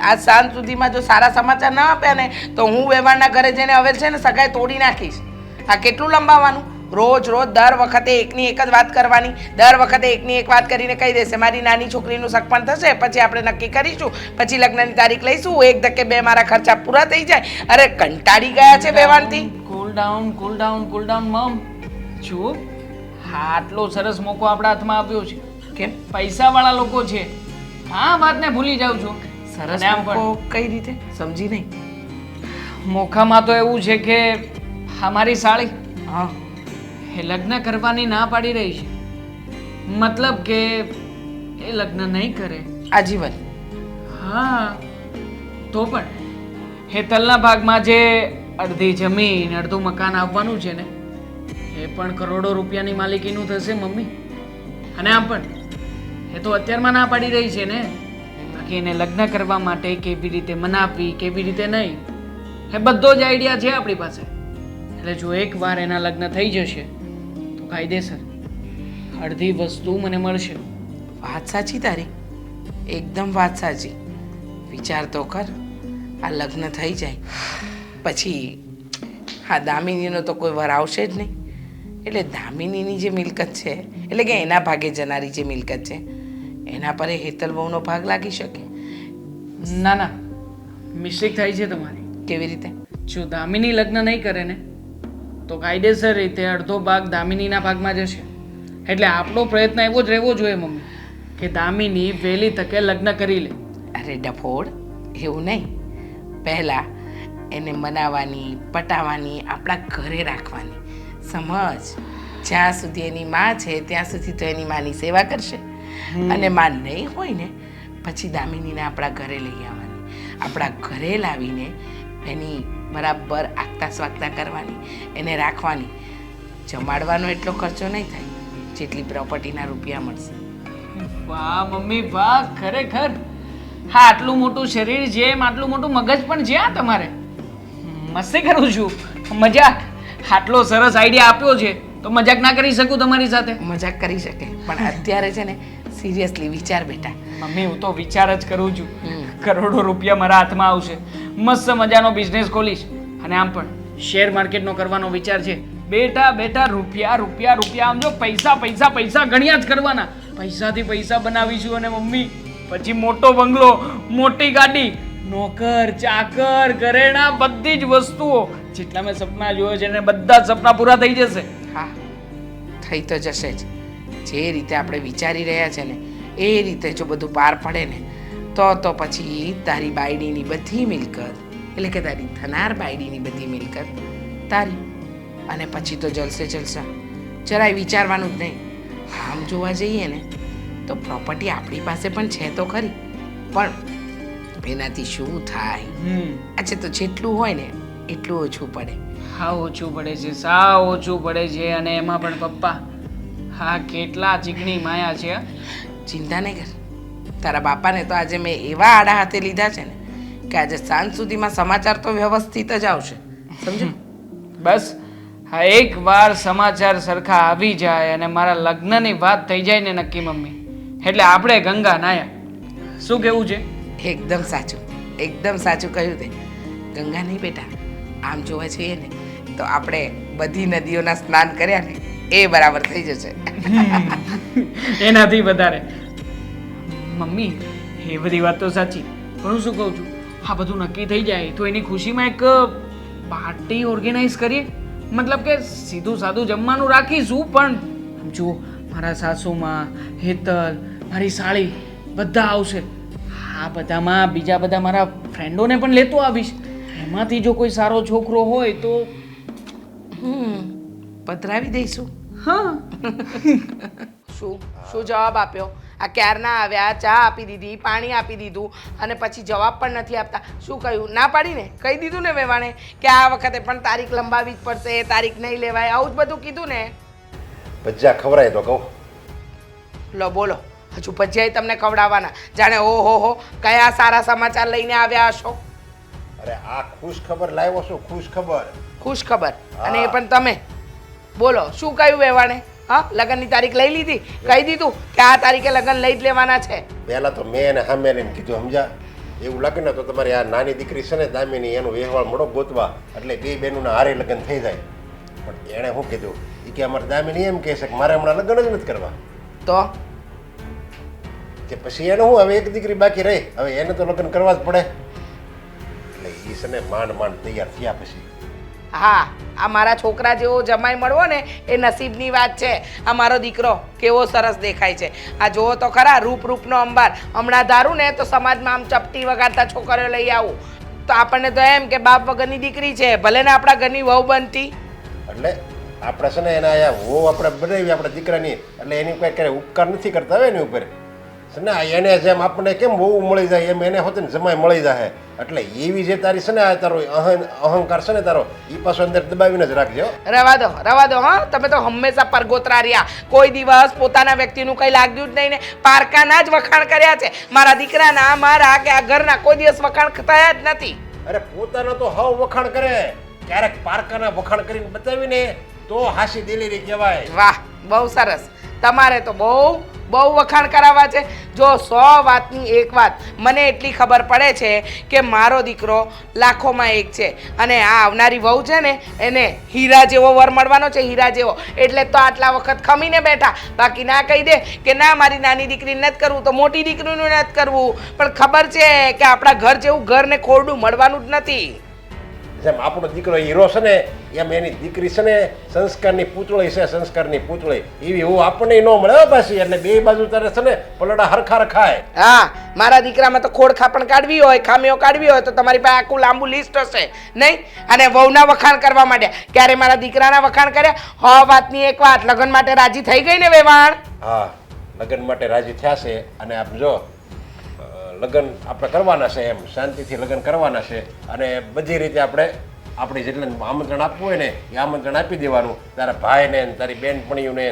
આજ સાંજ સુધીમાં જો સારા સમાચાર ના આપ્યા ને તો હું વેવાણના ઘરે જઈને હવે છે ને સગાઈ તોડી નાખીશ. આ કેટલું લંબાવવાનું? રોજ રોજ દર વખતે એકની એક જ વાત કરવાની. દર વખતે એકની એક વાત કરીને કહી દેશે મારી નાની છોકરીનું સગપણ થશે, પછી આપણે નક્કી કરીશું, પછી લગ્નની તારીખ લઈશું, એક ધક્કે બે મારા ખર્ચા પૂરા થઈ જાય. અરે કંટાળી ગયા છે વેવાણથી. Cool down, cool down, cool down mum. જુઓ, હા આટલો સરસ મોકો આપણા હાથમાં આવ્યો છે. કેમ? પૈસાવાળા લોકો છે, હા વાતને ભૂલી જાઉં છું. સરસ અને આમ પણ મોકો કઈ રીતે? સમજી નહીં. મોખામાં તો એવું છે કે અમારી સાળી હા, એ લગ્ન કરવાની ના પાડી રહી છે. મતલબ કે એ લગ્ન નહીં કરે. આજીવન. હા, તો પણ હેતલના ભાગમાં જે અડધી જમીન અડધું મકાન આવવાનું છે ને એ પણ કરોડો રૂપિયાની માલિકીનું થશે મમ્મી. અને આમ પણ એ તો અત્યારમાં ના પાડી રહી છે ને. બાકી એને લગ્ન કરવા માટે કેવી રીતે મનાવવી, કેવી રીતે નહીં, એ બધો જ આઈડિયા છે આપણી પાસે. એટલે જો એકવાર એના લગ્ન થઈ જશે તો કાયદેસર અડધી વસ્તુ મને મળશે. વાત સાચી તારી, એકદમ વાત સાચી. વિચાર તો કર, આ લગ્ન થઈ જાય પછી હા દામિનીનો તો કોઈ વર આવશે જ નહીં. એટલે દામિનીની જે મિલકત છે, એટલે કે એના ભાગે જનારી જે મિલકત છે એના પર એ હેતલ બહુનો ભાગ લાગી શકે. ના ના, મિસ્ટેક થાય છે તમારી. કેવી રીતે? જો દામિની લગ્ન નહીં કરે ને તો કાયદેસર રીતે અડધો ભાગ દામિનીના ભાગમાં જશે. એટલે આપણો પ્રયત્ન એવો જ રહેવો જોઈએ મમ્મી કે દામિની વહેલી તકે લગ્ન કરી લે. અરે ડફોડ, એવું નહીં. પહેલાં એને મનાવવાની, પટાવવાની, આપણા ઘરે રાખવાની. સમજ? જ્યાં સુધી એની માં છે ત્યાં સુધી તો એની માની સેવા કરશે, અને માં નહીં હોય ને પછી દામિનીને આપણા ઘરે લઈ આવવાની. આપણા ઘરે લાવીને એની બરાબર આગતા સ્વાગતા કરવાની, એને રાખવાની. જમાડવાનો એટલો ખર્ચો નહીં થાય જેટલી પ્રોપર્ટીના રૂપિયા મળશે. વાહ મમ્મી વાહ, ખરેખર હા આટલું મોટું શરીર છે એમ આટલું મોટું મગજ પણ છે આ તમારે. મસ્તી કરું છું, મજાક. આટલો સરસ આઈડિયા આપ્યો છે તો મજાક ના કરી શકું તમારી સાથે? મજાક કરી શકે પણ અત્યારે છે ને સિરિયસલી વિચાર બેટા. મમ્મી હું તો વિચાર જ કરું છું, કરોડો રૂપિયા મારા હાથમાં આવશે, મસ્ત મજાનો બિઝનેસ ખોલીશ. અને આમ પણ શેર માર્કેટનો કરવાનો વિચાર છે. બેટા બેટા રૂપિયા રૂપિયા રૂપિયા, આમ જો પૈસા પૈસા પૈસા ગણ્યા જ કરવાના. પૈસાથી પૈસા બનાવીશું અને મમ્મી પછી મોટો બંગલો, મોટી ગાડી, નોકર ચાકર ઘરેણા, બધી જ વસ્તુઓ જેટલા મેં સપના જોયા છે ને બધા જ સપના પૂરા થઈ જશે. હા થઈ તો જશે જ. જે રીતે આપણે વિચારી રહ્યા છે ને એ રીતે જો બધું પાર પડે ને તો પછી તારી બાયડીની બધી મિલકત, એટલે કે તારી થનાર બાયડીની બધી મિલકત તારી. અને પછી તો જલસે જલસા, જરાય વિચારવાનું જ નહીં. આમ જોવા જઈએ ને તો પ્રોપર્ટી આપણી પાસે પણ છે તો ખરી, પણ એનાથી શું થાય? અચ્છા તો જેટલું હોય ને એટલું ઓછું પડે. હા ઓછું પડે છે, સાવ ઓછું પડે છે. અને એમાં પણ પપ્પા હા કેટલા ચીકણી માયા છે. ચિંતા નહીં કર, તારા બાપાને તો આજે મેં એવા આડા હાથે લીધા છે ને કે આજે સાંજ સુધીમાં સમાચાર તો વ્યવસ્થિત જ આવશે, સમજો? બસ હા એકવાર સમાચાર સરખા આવી જાય અને મારા લગ્નની વાત થઈ જાય ને નક્કી મમ્મી, એટલે આપણે ગંગા નાયા. શું કેવું છે? એકદમ સાચું, એકદમ સાચું કહ્યું તે. ગંગા નહીં બેટા, આમ જોવા જઈએ ને તો આપણે બધી નદીઓના સ્નાન કર્યા ને એ બરાબર થઈ જશે. એનાથી વધારે. મમ્મી એ બધી વાત તો સાચી, પણ હું શું કહું છું, આ બધું નક્કી થઈ જાય તો એની ખુશીમાં એક પાર્ટી ઓર્ગેનાઇઝ કરીએ. મતલબ કે સીધું સાદું જમવાનું રાખીશું, પણ જો મારા સાસુમાં, હેતલ, મારી સાળી બધા આવશે. આ બધામાં બીજા બધા મારા ફ્રેન્ડોને પણ લેતો આવીશ. એમાંથી જો કોઈ સારો છોકરો હોય તો પધરાવી દઈશું. હા. શું જવાબ આપ્યો? આ ક્યારના આવ્યા, ચા આપી દીધી, પાણી આપી દીધું અને પછી જવાબ પણ નથી આપતા. શું કહ્યું? ના પાડીને કહી દીધું ને વેવાણે કે આ વખતે પણ તારીખ લંબાવી જ પડશે, તારીખ નહીં લેવાય, આવું જ બધું કીધું ને. ભજીયા ખવડાય તો કહું. લો બોલો, હજુ ભજીયા તમને ખવડાવવાના? જાણે ઓહો કયા સારા સમાચાર લઈને આવ્યા હશો. અરે આ ખુશ ખબર લાવ્યો છું, ખુશ ખબર. ખુશ ખબર? અને એ પણ તમે બોલો શું કહ્યું વેવાણે? હા લગ્નની તારીખ લઈ લીધી, કહી દીધું કે આ તારીખે લગ્ન લઈ જ લેવાના છે. પહેલાં તો મેં એને સામે લઈને કીધું, સમજા? એવું લાગે ને તો તમારી આ નાની દીકરી છે ને દામિની, એનું વ્યવહાર મળો ગોતવા, એટલે બે બહેનોના હારે લગ્ન થઈ જાય. પણ એણે શું કીધું? એ કે અમારે દામિની એમ કહે છે કે મારે હમણાં લગ્ન જ નથી કરવા. તો કે પછી એને હું, હવે એક દીકરી બાકી રહી, હવે એને તો લગ્ન કરવા જ પડે. એટલે એ છે ને માંડ માંડ તૈયાર થયા પછી. હા આ મારા છોકરા જેવો જમાઈ મળવો ને એ નસીબની વાત છે. આ મારો દીકરો કેવો સરસ દેખાય છે. આ જુઓ તો ખરા, રૂપનો અંબાર. હમણાં ધારું ને તો સમાજમાં આમ ચપટી વગાડતા છોકરીઓ લઈ આવું તો આપણને તો એમ કે બાપ વગરની દીકરી છે, ભલે ને આપણા ઘરની વહુ બનતી. એટલે આપણે છે ને એના અહીંયા વહુ આપણે બનાવી આપણા દીકરાની, એટલે એની કોઈ ક્યારેય ઉપકાર નથી કરતા હોય એની ઉપર છે ને. એને જેમ આપણને કેમ વહુ મળી જાય એમ એને હોતે ને જમાઈ મળી જાય. એટલે એવી જે તારી છે ને આ તારો અહંકાર છે ને તારો, એ પાછો અંદર દબાવીને જ રાખજો. રવા દો હા. તમે તો હંમેશા પરગોતરા રહ્યા, કોઈ દિવસ પોતાના વ્યક્તિનું કંઈ લાગ્યું જ નહીં ને પારકાના જ વખાણ કર્યા છે. મારા દીકરાના, મારા કે આ ઘરના કોઈ દિવસ વખાણ થયા જ નથી. અરે પોતાના તો હાવ વખાણ કરે, ક્યારેક પારકાના વખાણ કરીને બતાવીને તો હાસી દિલેરી કહેવાય. વાહ બહુ સરસ. તમારે તો બહુ વખાણ કરાવવા છે. જો 100 વાતની એક વાત મને એટલી ખબર પડે છે કે મારો દીકરો લાખોમાં એક છે અને આ આવનારી વહુ છે ને એને હીરા જેવો વર મળવાનો છે, હીરા જેવો. એટલે તો આટલા વખત ખમીને બેઠા. બાકી ના કહી દે કે ના મારી નાની દીકરીને નથી કરવું તો મોટી દીકરીનું નથી કરવું. પણ ખબર છે કે આપણા ઘર જેવું ઘર ને ખોરડું મળવાનું જ નથી. જેમ આપણો દીકરો હીરો છે ને એમ એની દીકરી છે ને સંસ્કારની પૂતળી છે, સંસ્કારની પૂતળી. એવી હું આપણને ન મળે પાછી. એટલે બે બાજુ તારે છે ને પલડા હરખા રખાય. હા મારા દીકરામાં તો ખોડખા પણ કાઢવી હોય, ખામીઓ કાઢવી હોય તો તમારી પાસે આખું લાંબુ લિસ્ટ હશે નહીં. અને વહુના વખાણ કરવા માંડ્યા. ક્યારે મારા દીકરાના વખાણ કર્યા? વાતની એક વાત, લગ્ન માટે રાજી થઈ ગઈ ને વેવાણ? હા લગ્ન માટે રાજી થયા છે. અને આપ જો લગ્ન આપણે કરવાના છે, એમ શાંતિથી લગ્ન કરવાના છે. અને બધી રીતે આપણે આપણી જેટલે આમંત્રણ આપવું હોય ને એ આમંત્રણ આપી દેવાનું. તારા ભાઈને, તારી બેનપણીઓને,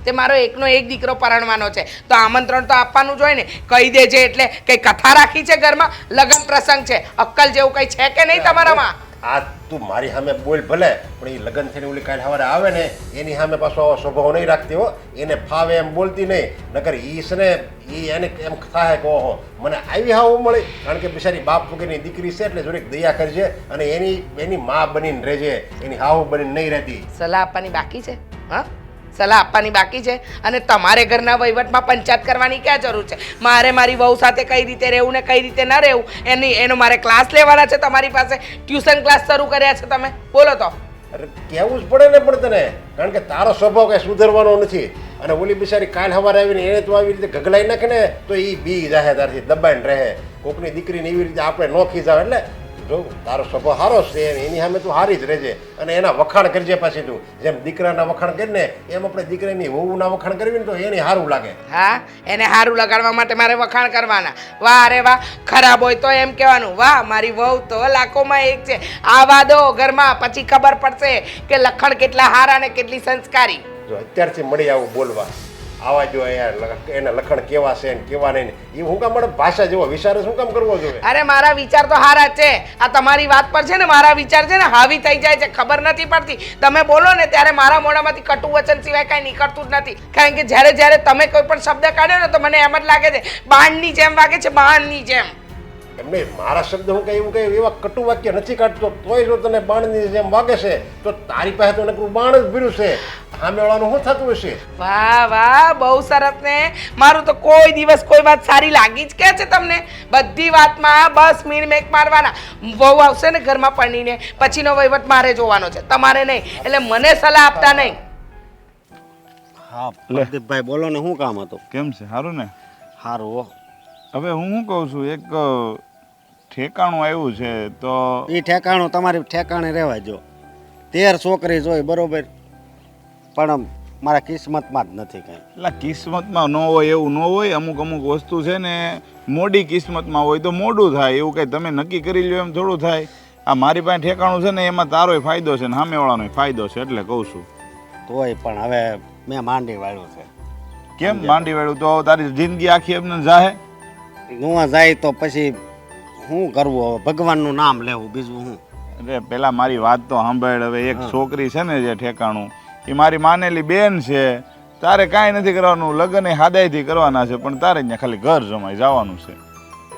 તે મારો એકનો એક દીકરો પરણવાનો છે તો આમંત્રણ તો આપવાનું જ હોય ને. કહી દેજે એટલે કઈ કથા રાખી છે ઘરમાં? લગ્ન પ્રસંગ છે, અક્કલ જેવું કઈ છે કે નહીં તમારામાં? આ તું મારી સામે બોલ ભલે, પણ એ લગ્ન થઈને ઓલી કાલે સવારે આવે ને એની સામે પાછો આવો સ્વભાવ નહીં રાખતી હો. એને ફાવે એમ બોલતી નહીં, નકર ઈ છે ને ઈ એને એમ થાય કે ઓહો મને આવી હાવ મળી. કારણ કે બિચારી બાપ વગરની દીકરી છે એટલે થોડીક દયા કરજે અને એની મા બનીને રહેજે, એની હાવ બનીને નહીં રહેતી. સલાહ આપવાની બાકી છે? હા, સલાહ આપવાની બાકી છે. અને તમારે ઘરના વહીવટમાં પંચાયત કરવાની ક્યાં જરૂર છે? મારે મારી વહુ સાથે કઈ રીતે રહેવું ને કઈ રીતે ન રહેવું એનો મારે ક્લાસ લેવાના છે. તમારી પાસે ટ્યુશન ક્લાસ શરૂ કર્યા છે તમે, બોલો તો. અરે કહેવું જ પડે ને પણ તને, કારણ કે તારો સ્વભાવ કઈ સુધરવાનો નથી. અને ઓલી બિચારી કાલ સવારે આવીને એને તો આવી રીતે ગગલાઈ નાખે ને તો એ બી જાહે તારથી દબાઈને રહે. કોકની દીકરીને એવી રીતે આપણે નો ખીજાવ. એટલે જો તારો સ્વભાવ સારો છે એની સામે તું હારી જ રહેજે અને એના વખાણ કરજે. પાછી તું જેમ દીકરાના વખાણ કરીને એમ આપણે દીકરાની વહુના વખાણ કરવી ને તો એને સારું લાગે. હા, એને સારું લગાડવા માટે મારે વખાણ કરવાના. વાહ અરે વાહ. ખરાબ હોય તો એમ કહેવાનું વાહ મારી વહુ તો લાખોમાં એક છે. આવા દો ઘરમાં, પછી ખબર પડશે કે લખણ કેટલા હારા ને કેટલી સંસ્કારી. જો અત્યારથી મળી આવું બોલવા આવા જો એના લખણ કેવા છે ને કેવા નહીં, એ હું કામ મળે ભાષા જેવો વિચાર શું કામ કરવો જોઈએ? અરે મારા વિચાર તો હારા છે. આ તમારી વાત પર છે ને મારા વિચાર છે ને હાવી થઈ જાય છે, ખબર નથી પડતી. તમે બોલો ને ત્યારે મારા મોઢામાંથી કટુ વચન સિવાય કાંઈ નીકળતું જ નથી. કારણ કે જ્યારે તમે કોઈ પણ શબ્દ કાઢ્યો ને તો મને એમ જ લાગે છે બાણની જેમ વાગે છે, બાણની જેમ. એમને મારા શબ્દ હું કઈ એવું કઈ એવા કટુ વાક્ય નથી કાઢતો, તોય જો તને બાણની જેમ વાગે છે તો તારી પાસે તો નકરું બાણ જ ભર્યું છે. સામેવાળાનું શું થતું હશે? વાહ વાહ, બહુ સરસ ને. મારું તો કોઈ દિવસ કોઈ વાત સારી લાગી જ કે છે તમને? બધી વાતમાં બસ મીણ મેક મારવાના. વહુ આવશે ને ઘરમાં પરણીને પછીનો વહીવટ મારે જોવાનો છે, તમારે નહીં. એટલે મને સલાહ આપતા નહીં. હા પ્રદીપભાઈ બોલો ને, શું કામ હતું? કેમ છે? સારું ને? સારું હો. હવે હું શું કહું છું, એક ઠેકાણું આવ્યું છે તો એ ઠેકાણું તમારી ઠેકાણે રહેવા જો. 13 છોકરી જોઈ બરોબર, પણ મારા કિસ્મતમાં જ નથી કંઈ. એટલે કિસ્મતમાં ન હોય એવું ન હોય. અમુક વસ્તુ છે ને મોડી કિસ્મતમાં હોય તો મોડું થાય. એવું કંઈ તમે નક્કી કરી લ્યો એમ થોડું થાય. આ મારી પાસે ઠેકાણું છે ને એમાં તારોય ફાયદો છે ને સામેવાળાનો ફાયદો છે, એટલે કહું છું. તોય પણ હવે મેં માંડી વાળ્યું છે. કેમ માંડી વાળ્યું? તો તારી જિંદગી આખી એમને જાહે. નુવા જાય તો પછી શું કરવું? હવે ભગવાનનું નામ લેવું, બીજું શું? એટલે પેલા મારી વાત તો સાંભળ. હવે એક છોકરી છે ને જે ઠેકાણું, એ મારી માનેલી બેન છે. તારે કાંઈ નથી કરવાનું, લગ્ન એ હાદાઈથી કરવાના છે, પણ તારે ત્યાં ખાલી ઘર જમાઈ જવાનું છે.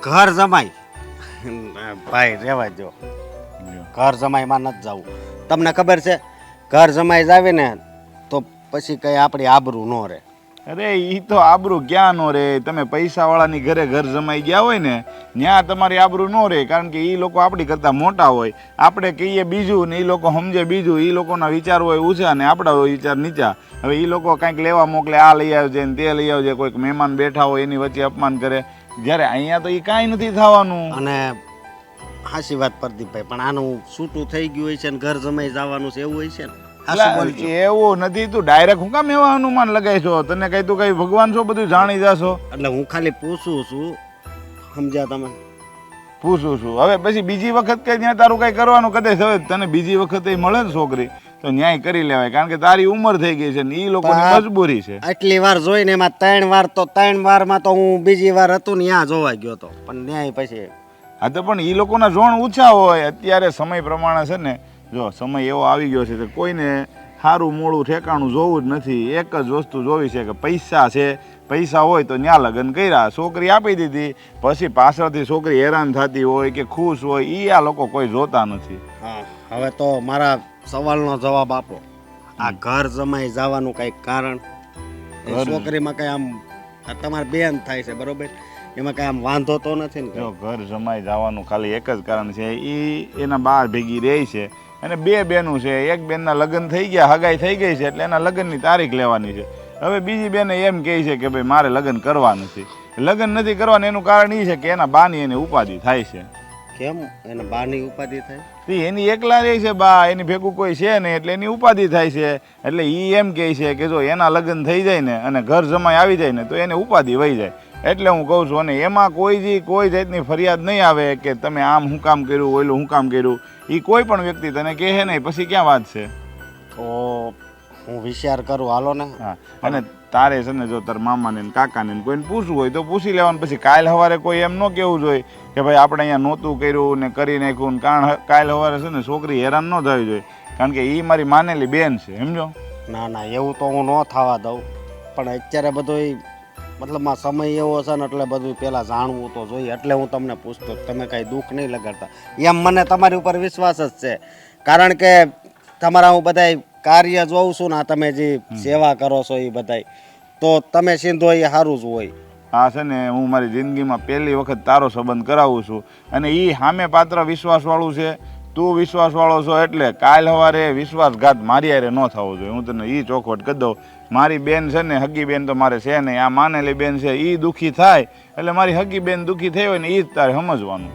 ઘર જમાઈ? ભાઈ રહેવા જો, ઘર જમાઈમાં નથી જવું. તમને ખબર છે ઘર જમાઈ જાવે ને તો પછી કઈ આપણી આબરૂ ન રહે. અરે ઈ તો આબરૂ ક્યાં નો રે? તમે પૈસાવાળાની ઘરે ઘર જમાઈ ગયા હોય ને ત્યાં તમારી આબરૂ ન રહે. કારણ કે એ લોકો આપણી કરતાં મોટા હોય, આપણે કહીએ બીજું ને એ લોકો સમજે બીજું. એ લોકોના વિચાર હોય ઊંચા ને આપણા હોય વિચાર નીચા. હવે એ લોકો કાંઈક લેવા મોકલે, આ લઈ આવજે ને તે લઈ આવજે, કોઈક મહેમાન બેઠા હોય એની વચ્ચે અપમાન કરે. જ્યારે અહીંયા તો એ કાંઈ નથી થવાનું. અને હાચી વાત પ્રદીપભાઈ, પણ આનું છૂટું થઈ ગયું હોય છે ને ઘર જમાઈ જવાનું છે એવું હોય છે ને? એવું નથી. તું ડાયરેક્ટ હું કામ એવા અનુમાન લગાય છો? તને કઈ તું કઈ ભગવાન છો બધું જાણી જાશો? એટલે હું ખાલી પૂછું છું, સમજ્યા તમે? પૂછું છું. હવે પછી બીજી વખત કઈ ત્યાં તારું કઈ કરવાનું કદાચ હવે તને બીજી વખત મળે ને છોકરી તો ન્યાય કરી લેવાય. કારણ કે તારી ઉંમર થઈ ગઈ છે ને એ લોકોની મજબૂરી છે. આટલી વાર જોઈને એમાં 3 વાર તો 3 વારમાં તો હું બીજી વાર હતું ને ત્યાં જોવા ગયો હતો, પણ ન્યાય પછી. હા તો પણ એ લોકોના જોણ ઓછા હોય. અત્યારે સમય પ્રમાણે છે ને, જો સમય એવો આવી ગયો છે કે કોઈને સારું મોડું ઠેકાણું જોવું જ નથી. એક જ વસ્તુ જોવી છે કે પૈસા છે. પૈસા હોય તો ન્યા લગ્ન કર્યા, છોકરી આપી દીધી, પછી પાછળથી છોકરી હેરાન થતી હોય કે ખુશ હોય એ આ લોકો કોઈ જોતા નથી. હા, હવે તો મારા સવાલનો જવાબ આપો. આ ઘર જમાઈ જવાનું કઈ કારણ? છોકરીમાં કઈ આમ તમારે બેન થાય છે બરોબર, એમાં કઈ આમ વાંધો તો નથી ને? જો ઘર જમાઈ જવાનું ખાલી એક જ કારણ છે, એ એના બાર ભેગી રહે છે અને 2 બહેનું છે. એક બેનના લગ્ન થઈ ગયા, હગાઈ થઈ ગઈ છે, એટલે એના લગ્નની તારીખ લેવાની છે. હવે બીજી બેને એમ કહે છે કે ભાઈ મારે લગ્ન કરવા નથી. લગ્ન નથી કરવાનું એનું કારણ એ છે કે એના બાની એને ઉપાધિ થાય છે. કેમ એના બાની ઉપાધિ થાય? એની એકલા રહે છે બા, એની ભેગું કોઈ છે નહીં એટલે એની ઉપાધિ થાય છે. એટલે એ એમ કહે છે કે જો એના લગ્ન થઈ જાય ને અને ઘર જમાઈ આવી જાય ને તો એને ઉપાધિ વહી જાય. એટલે હું કહું છું, અને એમાં કોઈ જાતની ફરિયાદ નહીં આવે કે તમે આમ શું કામ કર્યું, ઓયલું શું કામ કર્યું. એ કોઈ પણ વ્યક્તિ તને કહે નહીં, પછી ક્યાં વાત છે? તો હું વિચાર કરું, હાલો ને. હા અને તારે છે ને જો તાર મામાને ને કાકાને ને કોઈને પૂછવું હોય તો પૂછી લેવાનું. પછી કાલ સવારે કોઈ એમ ન કહેવું જોઈએ કે ભાઈ આપણે અહીંયા નહોતું કર્યું ને કરી નાખ્યું ને, કારણ કાલ સવારે છે ને છોકરી હેરાન ન થવી જોઈએ, કારણ કે એ મારી માનેલી બેન છે, સમજો. ના ના, એવું તો હું ન થવા દઉં, પણ અત્યારે બધું મતલબમાં સમય એવો છે ને એટલે બધું પહેલાં જાણવું તો જોઈએ, એટલે હું તમને પૂછતો તમે કાંઈ દુઃખ નહીં લગાડતા. એમ મને તમારી ઉપર વિશ્વાસ જ છે, કારણ કે તમારા હું બધાય કાર્ય જોઉં છું ને, તમે જે સેવા કરો છો એ બધાય, તો તમે સીધો એ સારું જ હોય. આ છે ને હું મારી જિંદગીમાં પહેલી વખત તારો સંબંધ કરાવું છું, અને એ સામે પાત્ર વિશ્વાસવાળું છે, તું વિશ્વાસવાળો છો, એટલે કાલ સવારે વિશ્વાસઘાત મારી હારે ન થવો જોઈએ. હું તને એ ચોખવટ કરી દઉં. મારી બેન છે ને, હગી બેન તો મારે છે નહીં, આ માનેલી બેન છે, એ દુઃખી થાય એટલે મારી હગી બેન દુઃખી થઈ હોય ને એ જ તારે સમજવાનું.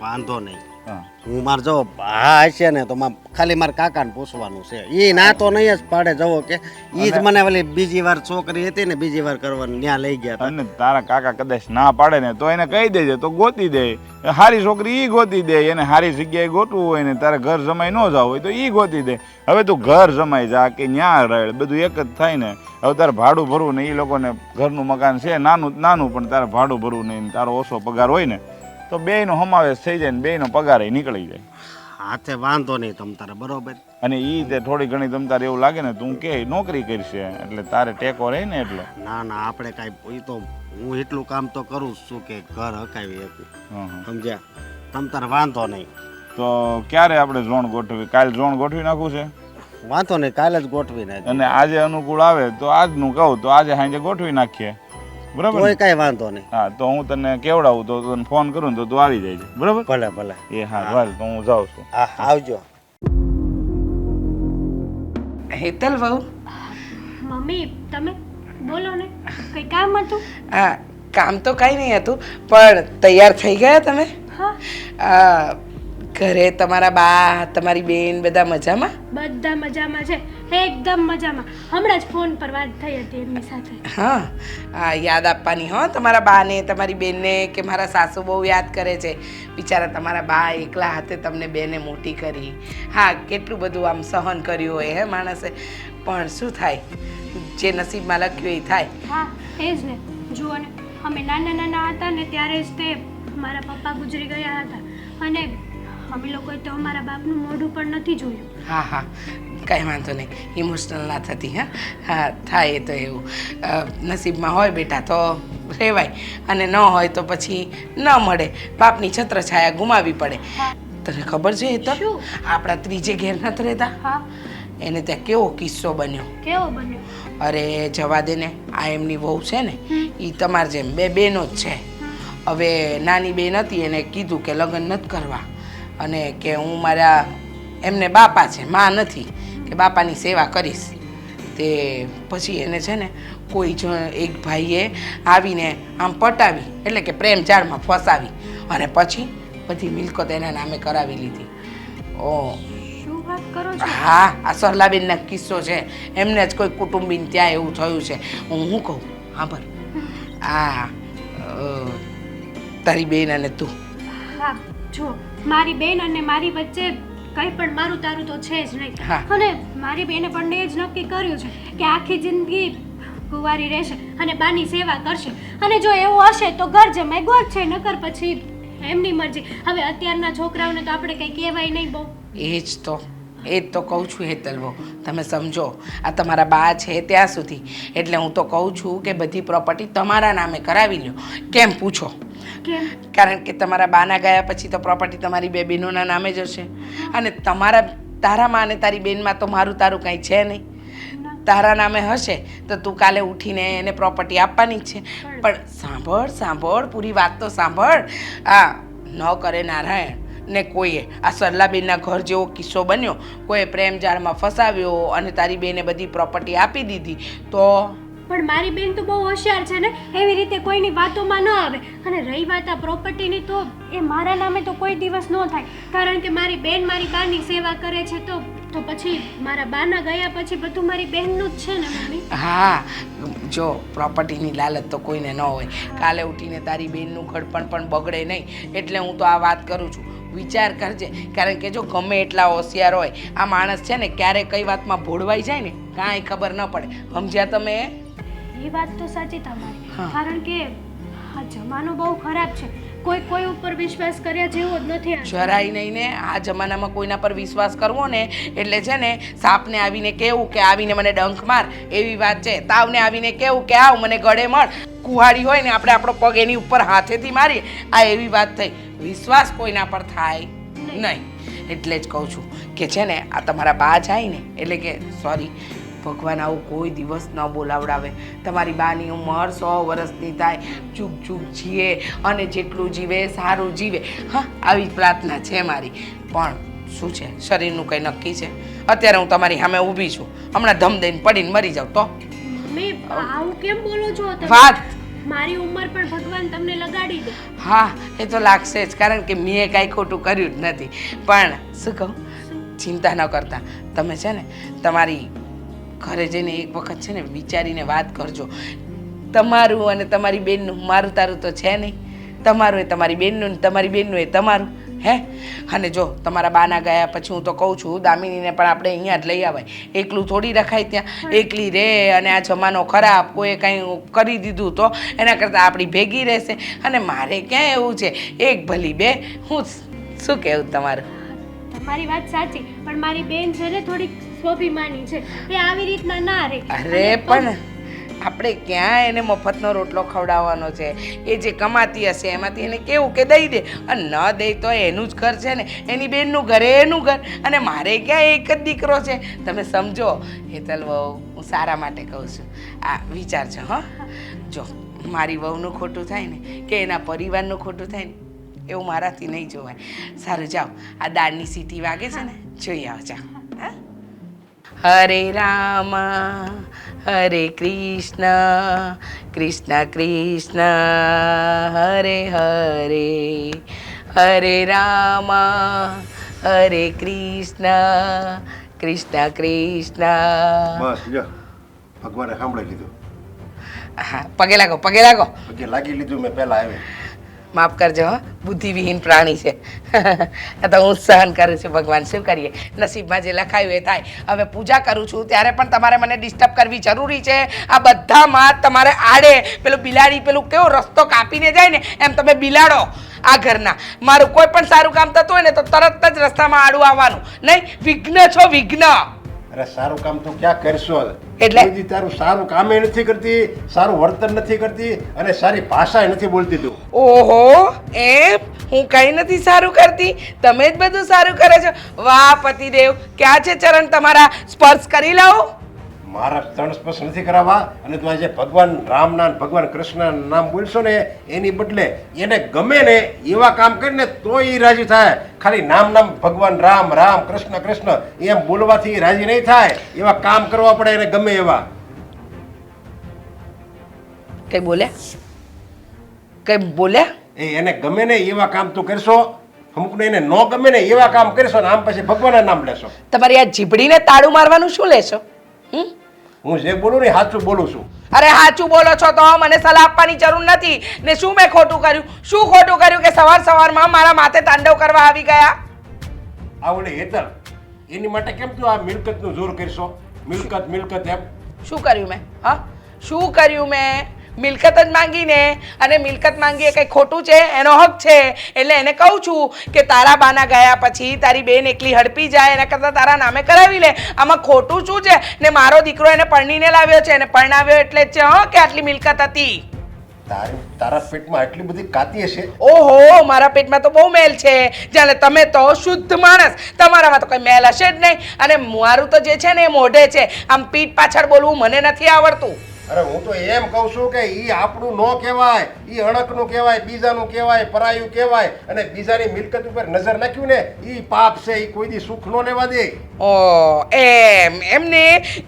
વાંધો નહીં, હા હું મારે જો હા હશે ને તો ખાલી મારા કાકાને પૂછવાનું છે, એ ના તો નહીં જ પાડે. જવો કે એ જ મને ઓલી બીજી વાર છોકરી હતી ને બીજી વાર કરવાની ત્યાં લઈ ગયા હતા. અને તારા કાકા કદાચ ના પાડે ને તો એને કહી દેજે, તો ગોતી દે. સારી છોકરી એ ગોતી દે, એને સારી જગ્યાએ ગોતવું હોય ને તારે ઘર જમાઈ ન જવું હોય તો એ ગોતી દે. હવે તું ઘર જમાઈ જા કે ન્યા રહે, બધું એક જ થાય ને. હવે તારે ભાડું ભરવું ને, એ લોકોને ઘરનું મકાન છે નાનું નાનું, પણ તારે ભાડું ભરવું નહીં, તારો ઓછો પગાર હોય ને તો બેયનો સમાવેશ થઈ જાય ને બેયનો પગાર નીકળી જાય. હાથે વાંધો નહીં તમ તારે, બરોબર. અને એ તે થોડી ઘણી તમ તારે એવું લાગે ને તું કે નોકરી કરશે એટલે તારે ટેકો રહે ને, એટલે ના ના, આપણે કાંઈ એ તો હું એટલું કામ તો કરું જ છું કે ઘર હકાવી શકું, સમજ્યા? તમ તારે વાંધો નહીં. તો ક્યારે આપણે ઝોણ ગોઠવી? કાલ ઝોણ ગોઠવી નાખવું છે? વાંધો નહીં, કાલે જ ગોઠવી નાખ. અને આજે અનુકૂળ આવે તો આજનું કહું તો આજે સાંજે ગોઠવી નાખીએ, બરાબર? કોઈ કાંઈ વાંધો નહીં. હા તો હું તને કેવડાવું તો તને ફોન કરું ને તો તું આવી જાય, બરાબર? ભલે ભલે. એ હા હાલ તો હું જાઉં છું. હા આવજો. હેતલ વહુ, મમ્મી તમે બોલો ને, કંઈ કામ હતું? હા કામ તો કાંઈ નહીં હતું, પણ તૈયાર થઈ ગયા તમે? હા, ઘરે તમારા બા તમારી બેન બધા મજામાં? બધા મજામાં છે, એકદમ મજામાં. હમણાં જ ફોન પર વાત થઈ હતી એમની સાથે. હા યાદ આપવાની હો તમારા બાને તમારી બેનને, કે મારા સાસુ બહુ યાદ કરે છે બિચારા. તમારા બા એકલા હાથે તમને બેને મોટી કરી. હા કેટલું બધું આમ સહન કર્યું હોય હે માણસે, પણ શું થાય, જે નસીબમાં લખ્યું એ થાય. હા એ જ ને, જુઓ ને અમે નાના નાના હતા ને ત્યારે જ તે મારા પપ્પા ગુજરી ગયા હતા, અને અમે લોકોએ તો અમારા બાપનું મોઢું પણ નથી જોયું. હા કાંઈ વાંધો નહીં, ઇમોશનલ ના થતી. હા થાય એ તો એવું નસીબમાં હોય બેટા તો રહેવાય, અને ન હોય તો પછી ન મળે, બાપની છત્રછાયા ગુમાવી પડે. તને ખબર છે એ તો આપણા ત્રીજે ઘેર નથી રહેતા, હા એને ત્યાં કેવો કિસ્સો બન્યો. કેવો બન્યો? અરે જવા દે ને, આ એમની વહુ છે ને એ તમાર જેમ બે બેનો જ છે. હવે નાની બેન હતી એને કીધું કે લગ્ન નથી કરવા, અને કે હું મારા એમને બાપા છે, માં નથી, કે બાપાની સેવા કરીશ. તે પછી એને છે ને કોઈ એક ભાઈએ આવીને આમ પટાવી, એટલે કે પ્રેમ જાળમાં ફસાવી, અને પછી બધી મિલકત એના નામે કરાવી લીધી. ઓ શું વાત કરો છો? હા આ સરલાબેનનો કિસ્સો છે, એમને જ કોઈ કુટુંબીને ત્યાં એવું થયું છે. હું શું કહું હા બર, આ તારી બેન અને તું. હા જો મારી બેન અને મારી વચ્ચે કંઈ પણ મારું તારું તો છે જ નહીં. હા. અને મારી બેને પણ એ જ નક્કી કર્યું છે કે આખી જિંદગી કુંવારી રહેશે અને બાની સેવા કરશે, અને જો એવું હશે તો ઘર જમાઈ ગોત છે, નકર પછી એમની મરજી. હવે અત્યારના છોકરાઓને તો આપણે કંઈ કહેવાય નહીં બહુ. એ જ તો કહું છું હેતલવો, તમે સમજો. આ તમારા બા છે ત્યાં સુધી, એટલે હું તો કહું છું કે બધી પ્રોપર્ટી તમારા નામે કરાવી લો. કેમ પૂછો? કેમ? કારણ કે તમારા બાના ગયા પછી તો પ્રોપર્ટી તમારી બે બહેનોના નામે જ હશે, અને તારામાં અને તારી બેનમાં તો મારું તારું કાંઈ છે નહીં. તારા નામે હશે તો તું કાલે ઉઠીને એને પ્રોપર્ટી આપવાની જ છે. પણ સાંભળ પૂરી વાત તો સાંભળ. આ ન કરે નારાયણ ને કોઈએ આ સરલાબેનના ઘર જેવો કિસ્સો બન્યો, કોઈએ પ્રેમ જાળમાં ફસાવ્યો અને તારી બેને બધી પ્રોપર્ટી આપી દીધી તો. પણ મારી બેન તો બહુ હોશિયાર છે ને, એવી રીતે કોઈની વાતોમાં ન આવે. અને રહી વાત આ પ્રોપર્ટીની, તો એ મારા નામે તો કોઈ દિવસ ન થાય, કારણ કે મારી બેન મારી બાની સેવા કરે છે, તો તો પછી મારા બાના ગયા પછી બધું મારી બહેનનું જ છે ને મમ્મી? હા જો પ્રોપર્ટીની લાલચ તો કોઈને ન હોય. કાલે ઉઠીને તારી બેનનું ઘડપણ પણ બગડે નહીં, એટલે હું તો આ વાત કરું છું. વિચાર કરજે, કારણ કે જો ગમે એટલા હોશિયાર હોય, આ માણસ છે ને ક્યારે કઈ વાતમાં ભોળવાઈ જાય ને કાંઈ ખબર ન પડે. સમજ્યા તમે? એ વાત તો સાચી તમારી, હા. કારણ કે આ જમાનો બહુ ખરાબ છે. કોઈ ઉપર વિશ્વાસ કર્યા જેવો જ નથી આ. જરાય નહીં ને. આ જમાનામાં કોઈના પર વિશ્વાસ કરવો ને એટલે છે ને સાપને આવીને કેવું કે આવીને મને ડંખ માર એવી વાત છે. તાવને આવીને કેવું કે આવ મને ગળે મળ. કુહાડી હોય ને આપણે આપણો પગ એની ઉપર હાથેથી મારીએ, આ એવી વાત થઈ. વિશ્વાસ કોઈના પર થાય નહીં. એટલે જ કહું છું કે છે ને આ તમારા બા જાય ને એટલે કે સોરી, ભગવાન આવું કોઈ દિવસ ન બોલાવડાવે. તમારી બાની ઉંમર 100 વર્ષની થાય, ચૂક ચૂક જીવે અને જેટલું જીવે સારું જીવે. હા, આવી જ પ્રાર્થના છે મારી. પણ શું છે, શરીરનું કંઈ નક્કી છે? અત્યારે હું તમારી સામે ઊભી છું, હમણાં ધમ દઈને પડીને મરી જાઉં તો? મમ્મી આવું કેમ બોલો છો તમે? વાત મારી ઉંમર પણ ભગવાન તમને લગાડી દે. હા, એ તો લાગશે જ, કારણ કે મેં કાંઈ ખોટું કર્યું જ નથી. પણ શું કહું, ચિંતા ન કરતા. તમે છે ને તમારી ઘરે જઈને એક વખત છે ને વિચારીને વાત કરજો. તમારું અને તમારી બેનનું, મારું તારું તો છે નહીં. તમારું એ તમારી બેનનું ને તમારી બેનનું એ તમારું. હે, અને જો તમારા બાના ગયા પછી હું તો કહું છું દામિનીને પણ આપણે અહીંયા જ લઈ આવાય. એકલું થોડી રખાય ત્યાં, એકલી રહે અને આ જમાનો ખરાબ, કોઈએ કાંઈ કરી દીધું તો એના કરતાં આપણી ભેગી રહેશે. અને મારે ક્યાં એવું છે, એક ભલી બે. હું શું કહેવું તમારું? તમારી વાત સાચી, પણ મારી બેન છે ને થોડીક સ્વાભિમાની છે, એ આવી રીતના ના રહે. અરે પણ આપણે ક્યાં એને મફતનો રોટલો ખવડાવવાનો છે? એ જે કમાતી હશે એમાંથી એને કેવું કે દઈ દે, અને ન દે તો એનું જ ઘર છે ને, એની બેનનું ઘર એનું ઘર. અને મારે ક્યાં એક જ દીકરો છે, તમે સમજો. હેતલ વહુ, હું સારા માટે કહું છું, આ વિચારજો. હા, જો મારી વહુનું ખોટું થાય ને કે એના પરિવારનું ખોટું થાય ને એવું મારાથી નહીં જોવાય. સારું જાઓ, આ દાળની સીટી વાગે છે ને, જોઈ આવો. જાઓ. હરે રામ હરે કૃષ્ણ કૃષ્ણ કૃષ્ણ હરે હરે, હરે રામ હરે કૃષ્ણ કૃષ્ણ કૃષ્ણ. બસ જો ભગવાને સાંભળી લીધું. હા, પગે લાગો, પગે લાગો. પગે લાગી લીધું મેં પહેલા આવી. માફ કરજો, હો, બુદ્ધિવિહીન પ્રાણી છે. આ તો હું સહન કરું છું. ભગવાન શું કરીએ, નસીબમાં જે લખાયું એ થાય. હવે પૂજા કરું છું ત્યારે પણ તમારે મને ડિસ્ટર્બ કરવી જરૂરી છે? આ બધામાં તમારે આડે પેલું બિલાડી પેલું કેવો રસ્તો કાપીને જાય ને એમ તમે બિલાડો આ ઘરના. મારું કોઈ પણ સારું કામ થતું હોય ને તો તરત જ રસ્તામાં આડું આવવાનું નહીં. વિઘ્ન છો, વિઘ્ન. અરે સારું કામ તો ક્યાં કરશો? એટલે? કોઈ દી તારું સારું કામે નથી કરતી, સારું વર્તન નથી કરતી અને સારી ભાષા નથી બોલતી તું. ઓહો, એમ? હું કઈ નથી સારું કરતી, તમે જ બધું સારું કરે છો. વાહ પતિદેવ, ક્યાં છે ચરણ તમારા? સ્પર્શ કરી લઉં? મારા ત્રણ સ્પર્શ નથી કરાવવા. અને તું આજે ભગવાન રામના ને ભગવાન કૃષ્ણના નામ બોલશો ને એની બદલે એને ગમે ને એવા કામ કરીને તો એ રાજી થાય. ખાલી નામ ભગવાન રામ રામ કૃષ્ણ કૃષ્ણ એમ બોલવાથી રાજી નહીં થાય. એવા કામ કરવા પડે એને ગમે એવા. કઈ બોલ્યા? કઈ બોલ્યા? એને ગમે ને એવા કામ તું કરશો, અમુકને એને ન ગમે ને એવા કામ કરશો ને આમ પછી ભગવાનના નામ લેશો. તમારી આ જીભડીને તાળું મારવાનું શું લેશો? હું જે બોલું ને સાચું બોલું છું. અરે સાચું બોલો છો તો મને સલાહ આપવાની જરૂર નથી ને. શું મેં ખોટું કર્યું? શું ખોટું કર્યું કે સવાર સવારમાં મારા માથે તાંડવ કરવા આવી ગયા? આ ઓલી હેતલ એની માટે કેમ તું આ મિલકતનું જોર કરશો? મિલકત મિલકત એમ શું કર્યું મેં? હા, શું કર્યું મેં? મિલકત જ માંગીને, અને મિલકત માંગી એ કંઈ ખોટું છે? એનો હક છે. એટલે એને કહું છું કે તારા બાના ગયા પછી તારી બેન એકલી હડપી જાય એના કરતાં તારા નામે કરાવી લે. આમાં ખોટું શું છે? ને મારો દીકરો એને પરણીને લાવ્યો છે, એને પરણાવ્યો એટલે જ છે હો કે આટલી મિલકત હતી. તારા પેટમાં આટલી બધી કાતી હશે? ઓહો, મારા પેટમાં તો બહુ મેલ છે. જાણે તમે તો શુદ્ધ માણસ, તમારામાં તો કોઈ મેલ હશે જ નહીં. અને મારું તો જે છે ને એ મોઢે છે. આમ પીઠ પાછળ બોલવું મને નથી આવડતું. અરે હું તો એમ કહું છું કે ઈ આપણું ન કહેવાય, ઈ અણકનું કહેવાય, બીજાનું કહેવાય, પરાયું કહેવાય. અને બીજાની મિલકત ઉપર નજર નાખ્યું ને ઈ પાપ છે. ઈ કોઈ દી સુખ ન લેવા દે. ઓ એમ એમને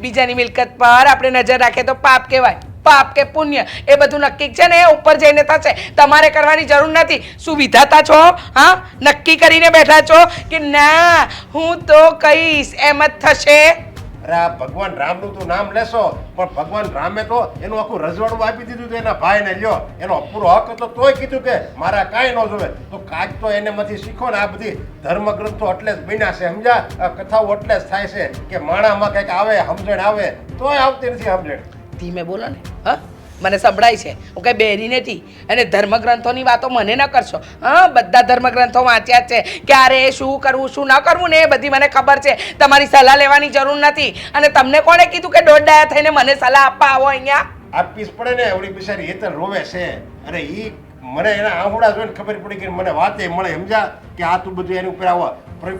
બીજાની મિલકત પર આપણે નજર રાખે તો પાપ કહેવાય? પાપ કે પુણ્ય એ બધું નક્કી છે ને એ ઉપર જઈને થશે. તમારે કરવાની જરૂર નથી. શું વિધાતા છો? હા, નક્કી કરીને બેઠા છો કે ના હું તો કહીશ એમ જ થશે? અરે આ ભગવાન રામનું તો નામ લેશો, પણ ભગવાન રામે તો એનું આખું રજવાડું આપી દીધું હતું એના ભાઈને. લ્યો, એનો પૂરો હક હતો તોય કીધું કે મારા કાંઈ ન જોવે. તો કાંઈક તો એનેમાંથી શીખો ને. આ બધી ધર્મગ્રંથો એટલે જ બન્યા છે, સમજ્યા? આ કથાઓ એટલે જ થાય છે કે માણામાં કંઈક આવે, સમજણ આવે, તોય આવતી નથી સમજણ. ધીમે બોલો ને. હા, મને સંભળાય છે. હું કઈ બેરી નથી. અને ધર્મગ્રંથોની વાતો મને ન કરશો. હા, બધા ધર્મગ્રંથો વાંચ્યા જ છે. ક્યારે શું કરવું શું ન કરવું ને એ બધી મને ખબર છે. તમારી સલાહ લેવાની જરૂર નથી. અને તમને કોણે કીધું કે દોઢ ડાયા થઈને મને સલાહ આપવા આવો અહીંયા? આપીશ પડે ને. ઓલી બિચારી હેતર રોવે છે. અરે ઈ મને એના આંગળા જોઈને ખબર પડી કે મને વાતે મળે, સમજ્યા? કે આ તું બધું એની ઉપર આવો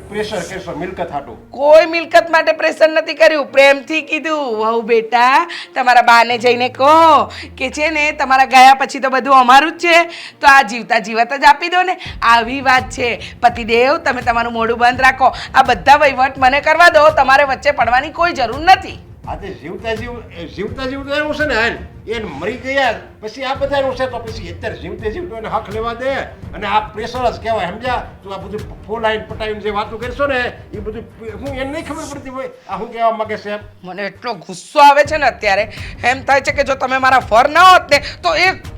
પ્રેશર કરશો મિલકત હાટું. કોઈ મિલકત માટે પ્રેશર નથી કર્યું. પ્રેમથી કીધું વહુ બેટા તમારા બાને જઈને કહો કે છે ને તમારા ગયા પછી તો બધું અમારું જ છે, તો આ જીવતા જીવત જ આપી દો ને. આવી વાત છે. પતિદેવ તમે તમારું મોઢું બંધ રાખો. આ બધા વહીવટ મને કરવા દો. તમારે વચ્ચે પડવાની કોઈ જરૂર નથી. આ તે જીવતા જીવ તો એનું છે ને. હાલ એને મરી ગયા પછી આ બધાનું છે, તો પછી અત્યારે જીવતો એને હક લેવા દે. અને આ પ્રેશર જ કહેવાય, સમજ્યા? તો આ બધું ફોલાઈને પટાવીને જે વાતો કરશો ને એ બધું હું એને નહીં ખબર પડતી હોય આ હું કહેવા માંગે છે. મને એટલો ગુસ્સો આવે છે ને અત્યારે. એમ થાય છે કે જો તમે મારા ફર ના હોત ને તો એક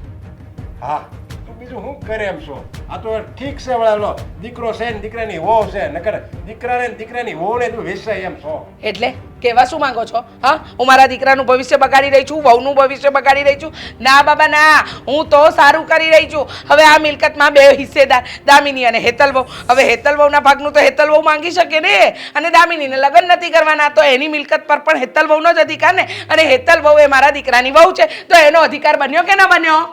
હા, તો બીજું શું કરે એમ છો? આ તો ઠીક છે, વળાલો દીકરો છે ને દીકરાની વહુ છે, નકર દીકરાને ને દીકરાની વહુને તું વેચાય એમ છો. એટલે કેવા શું માંગો છો? હા, હું મારા દીકરાનું ભવિષ્ય બગાડી રહી છું, વહુનું ભવિષ્ય બગાડી રહી છું? ના બાબા ના, હું તો સારું કરી રહી છું. હવે આ મિલકતમાં બે હિસ્સેદાર દામિની અને હેતલ વહુ. હવે હેતલ વહુના ભાગનું તો હેતલ વહુ માંગી શકે ને. અને દામિનીને લગ્ન નથી કરવાના, તો એની મિલકત પર પણ હેતલ વહુનો જ અધિકાર ને. અને હેતલ વહુ એ મારા દીકરાની વહુ છે, તો એનો અધિકાર બન્યો કે ના બન્યો?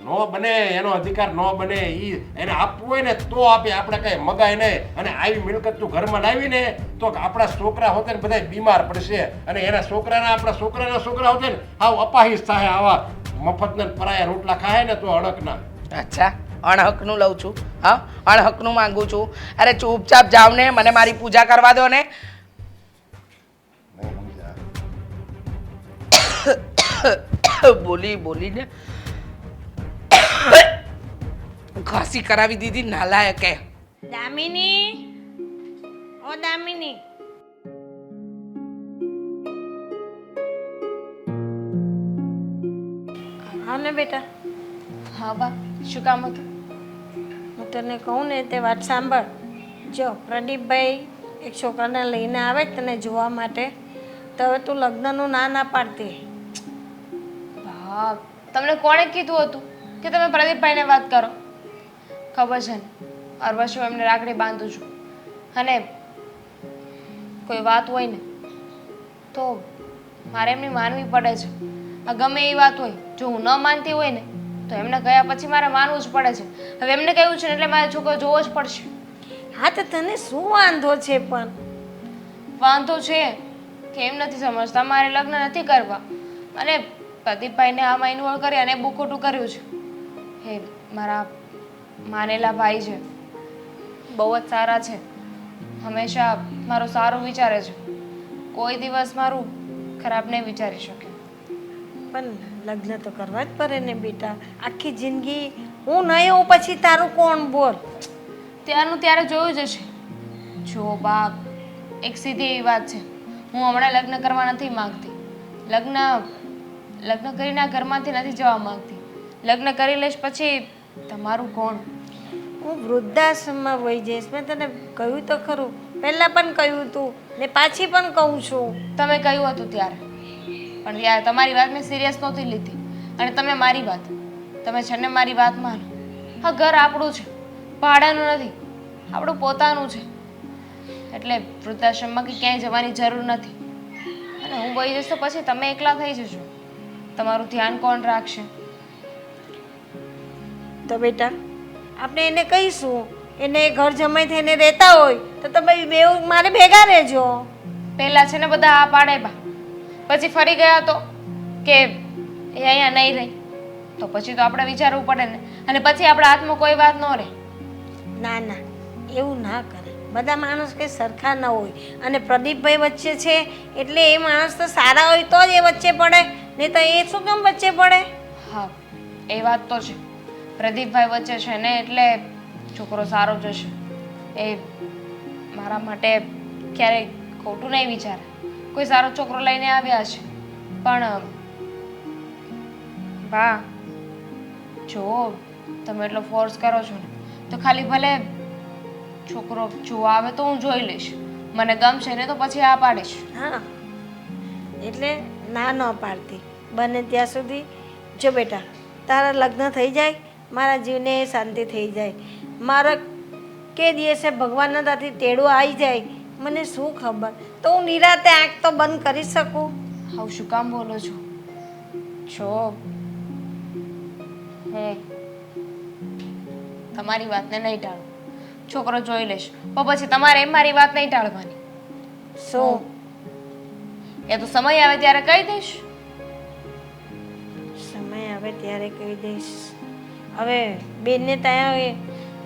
નો બને, એનો અધિકાર નો બને. ઈ એને આપવું હોય ને તો આપે, આપણે કઈ મગાય નહીં. અને આવી મિલકત તું ઘરમાં લાવીને તો આપણા છોકરા હોતે ને બધા બીમાર પડશે. અને એના છોકરાના આપણા છોકરા હોતે ને આવ અપાહિશ થાય. આવા મફતના પરાયા રોટલા ખાય ને તો અડકના. અચ્છા, અણહકનું લઉં છું. હા, અણહકનું માંગુ છું. અરે ચૂપચાપ જાવ ને, મને મારી પૂજા કરવા દો ને. બોલીને ઘાસી કરાવી દીધી નાલાયકે. દામિની, ઓ દામિની, હા ને બેટા. હા બા, શું કામ હતું? હું તને કહું ને તે વાત સાંભળ. જો પ્રદીપભાઈ એક છોકરાને લઈને આવે તને જોવા માટે, તો હવે તું લગ્નનું ના પાડતી. હા, તમને કોણે કીધું હતું કે તમે પ્રદીપભાઈને વાત કરો? ખબર છે ને, હર વર્ષે હું એમને રાખડી બાંધું છું. અને કોઈ વાત હોય ને તો મારે એમની માનવી પડે છે. આ ગમે એ વાત હોય, જો હું ન માનતી હોય ને તો એમને ગયા પછી મારે માનવું જ પડે છે. હવે એમને કહ્યું છે ને એટલે મારે છોકરો જોવો જ પડશે. હા, તો તને શું વાંધો છે? પણ વાંધો છે કે એમ નથી સમજતા મારે લગ્ન નથી કરવા. અને પ્રદીપભાઈને આમાં ઇન્વોલ્વ કરી અને બહુ ખોટું કર્યું છે. હે મારા માનેલા ભાઈ છે, બહુ જ સારા છે, હંમેશા મારું સારું વિચારે છે, કોઈ દિવસ મારું ખરાબ નહીં વિચારી શકે. પણ લગ્ન તો કરવા જ પડે ને બેટા. આખી જિંદગી હું નહીં હોઉં પછી તારું કોણ? બોલ. ત્યારનું ત્યારે જોયું જ હશે. જો બાપ, એક સીધી એવી વાત છે, હું હમણાં લગ્ન કરવા નથી માંગતી. લગ્ન કરીને આ ઘરમાંથી નથી જવા માંગતી. લગ્ન કરી લઈશ પછી તમારું કોણ? હું વૃદ્ધાશ્રમમાં વહી જઈશ. મેં તને કહ્યું તો ખરું, પહેલાં પણ કહ્યું હતું ને પાછી પણ કહું છું. તમે કહ્યું હતું ત્યારે, પણ ત્યારે તમારી વાત મેં સિરિયસ નહોતી લીધી. અને તમે મારી વાત, તમે છે ને મારી વાત માનો. હા, ઘર આપણું છે, ભાડાનું નથી, આપણું પોતાનું છે. એટલે વૃદ્ધાશ્રમમાં કે ક્યાંય જવાની જરૂર નથી. અને હું વહી જઈશ તો પછી તમે એકલા થઈ જશો. તમારું ધ્યાન કોણ રાખશે? તો બેટા આપણે એને કહીશું, એને ઘર જમાઈ થઈને રહેતા હોય તો તમે બે મારે ભેગા રહેજો. પહેલાં છે ને બધા આ પાડે બા, પછી ફરી ગયા તો કે એ અહીંયા નહીં રહી, તો પછી તો આપણે વિચારવું પડે ને. અને પછી આપણા હાથમાં કોઈ વાત ન રહે. ના ના, એવું ના કરે. બધા માણસ કંઈ સરખા ન હોય. અને પ્રદીપભાઈ વચ્ચે છે એટલે એ માણસ તો સારા હોય તો જ એ વચ્ચે પડે. નહીં તો એ શું કેમ વચ્ચે પડે? હા એ વાત તો છે. પ્રદીપભાઈ વચ્ચે છે ને એટલે છોકરો સારો જ હશે. એ મારા માટે ક્યારેય ખોટું નહીં વિચારે. કોઈ સારો છોકરો લઈને આવ્યા છે. પણ બા જો તમે એટલો ફોર્સ કરો છો ને તો ખાલી ભલે છોકરો જોવા આવે તો હું જોઈ લઈશ. મને ગમશે ને તો પછી આ પાડીશ. હા એટલે ના ન પાડતી બને ત્યાં સુધી. જો બેટા તારા લગ્ન થઈ જાય, મારા જીવને શાંતિ થઈ જાય. મારા કે દિવસે ભગવાનના ત્યાંથી તેડું આવી જાય મને શું ખબર, તો હું નિરાતે આંખ તો બંધ કરી શકું. આવું શું કામ બોલો છો? જો હું તમારી વાતને નહીં ટાળું. છોકરો જોઈ લેશ પણ પછી તમારે એમ મારી વાત નહીં ટાળવાની. શું? એ તો સમય આવે ત્યારે કહી દઈશ. સમય આવે ત્યારે કહી દઈશ. હવે બેનને ત્યાં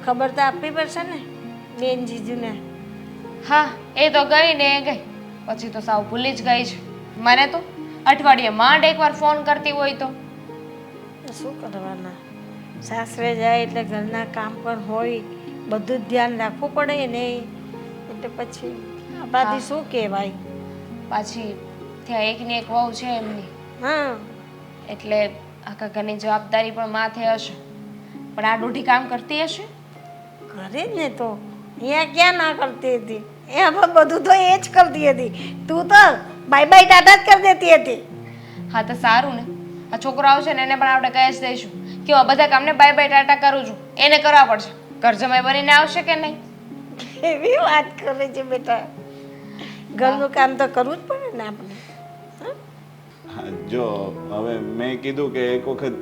ખબર તો આપવી પડશે ને, બેન જીજુને. હા એ તો ગઈ ને એ ગઈ, પછી તો સાવ ભૂલી જ ગઈ છે. મને તો અઠવાડિયે માંડ એકવાર ફોન કરતી હોય તો શું કરવાના, સાસરે જાય એટલે ઘરના કામ પણ હોય, બધું જ ધ્યાન રાખવું પડે ને. એટલે પછી આપણાથી શું કહેવાય. પાછી ત્યાં એકની એક વહુ છે એમની, હા એટલે આખા ઘરની જવાબદારી પણ માથે હશે. પણ આ દોઢી કામ કરતી હશે. કરે જ ને, તો અહીંયા ક્યાં ના કરતી હતી? એમાં બધું તો એ જ કરતી હતી. તું તો બાય બાય ટાટા જ કરી દેતી હતી. હા તો સારું ને, આ છોકરો આવશે ને એને પણ આપણે કહી જ દઈશું કે હું આ બધા કામને બાય બાય ટાટા કરું છું, એને કરવા પડશે. ઘર જમાઈ બનીને આવશે કે નહીં? એવી વાત કરે છે બેટા. ઘરનું કામ તો કરવું જ પડે ને આપણે. હા, જો હવે મેં કીધું કે એક વખત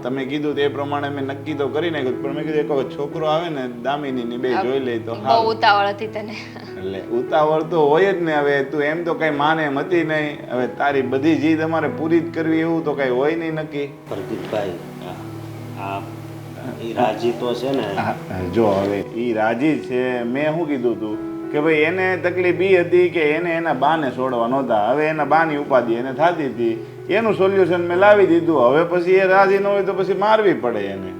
તમે કીધું તે પ્રમાણે મેં નક્કી તો કરી નાખ્યું, પણ મેં કીધું એક વખત છોકરો આવે ને દામિની ની બે જોઈ લે તો બહુ ઉતાવળ હતી તને. એટલે ઉતાવળ તો હોય જ ને. હવે તું એમ તો કઈ માને એમ હતી નહીં. હવે તારી બધી જીદ અમારે પૂરી જ કરવી એવું તો કઈ હોય નહીં નક્કી. પ્રદીપભાઈ આ ઈ રાજી તો છે ને. જો હવે ઈ રાજી છે. મેં શું કીધું તું કે ભાઈ એને તકલીફ ઈ હતી કે એને એના બાને છોડવા નહોતા. હવે એના બાની ઉપાધિ એને થતી હતી, એનું સોલ્યુશન મેં લાવી દીધું. હવે પછી એ રાજી ન હોય તો પછી મારવી પડે એને.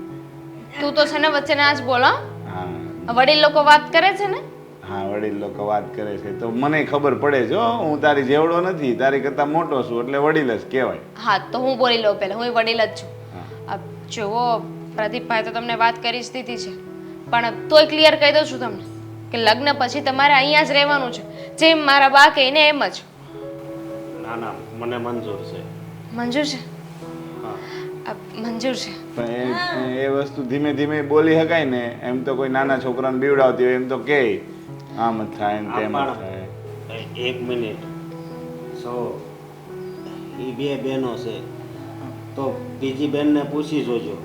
તું તો છે ને વચ્ચે ના જ બોલો. હા વડીલ લોકો વાત કરે છે ને. હા વડીલ લોકો વાત કરે છે તો મને ખબર પડે છે. હું તારી જેવડો નથી, તારી કરતા મોટો છું એટલે વડીલ જ કહેવાય. હા તો હું બોલી લઉં પહેલા, હું વડીલ જ છું. જુઓ પ્રદીપભાઈ તો તમને વાત કરી જ દીધી છે, પણ તોય ક્લિયર કહી દઉં છું તમને કે લગ્ન પછી તમારે અહીંયા જ રહેવાનું છે. જેમ મારા બા કહે ને એમ જ. ના ના મને મંજૂર છે. મંજૂર છે? હા મંજૂર છે. પણ એ વસ્તુ ધીમે ધીમે બોલી શકાય ને. એમ તો કોઈ નાના છોકરાને બીવડાવતી હોય એમ તો કે આમ જ થાય ને તેમ જ થાય. એક મિનિટ. સો એ બે બહેનો છે તો બીજી બેનને પૂછી જોજો.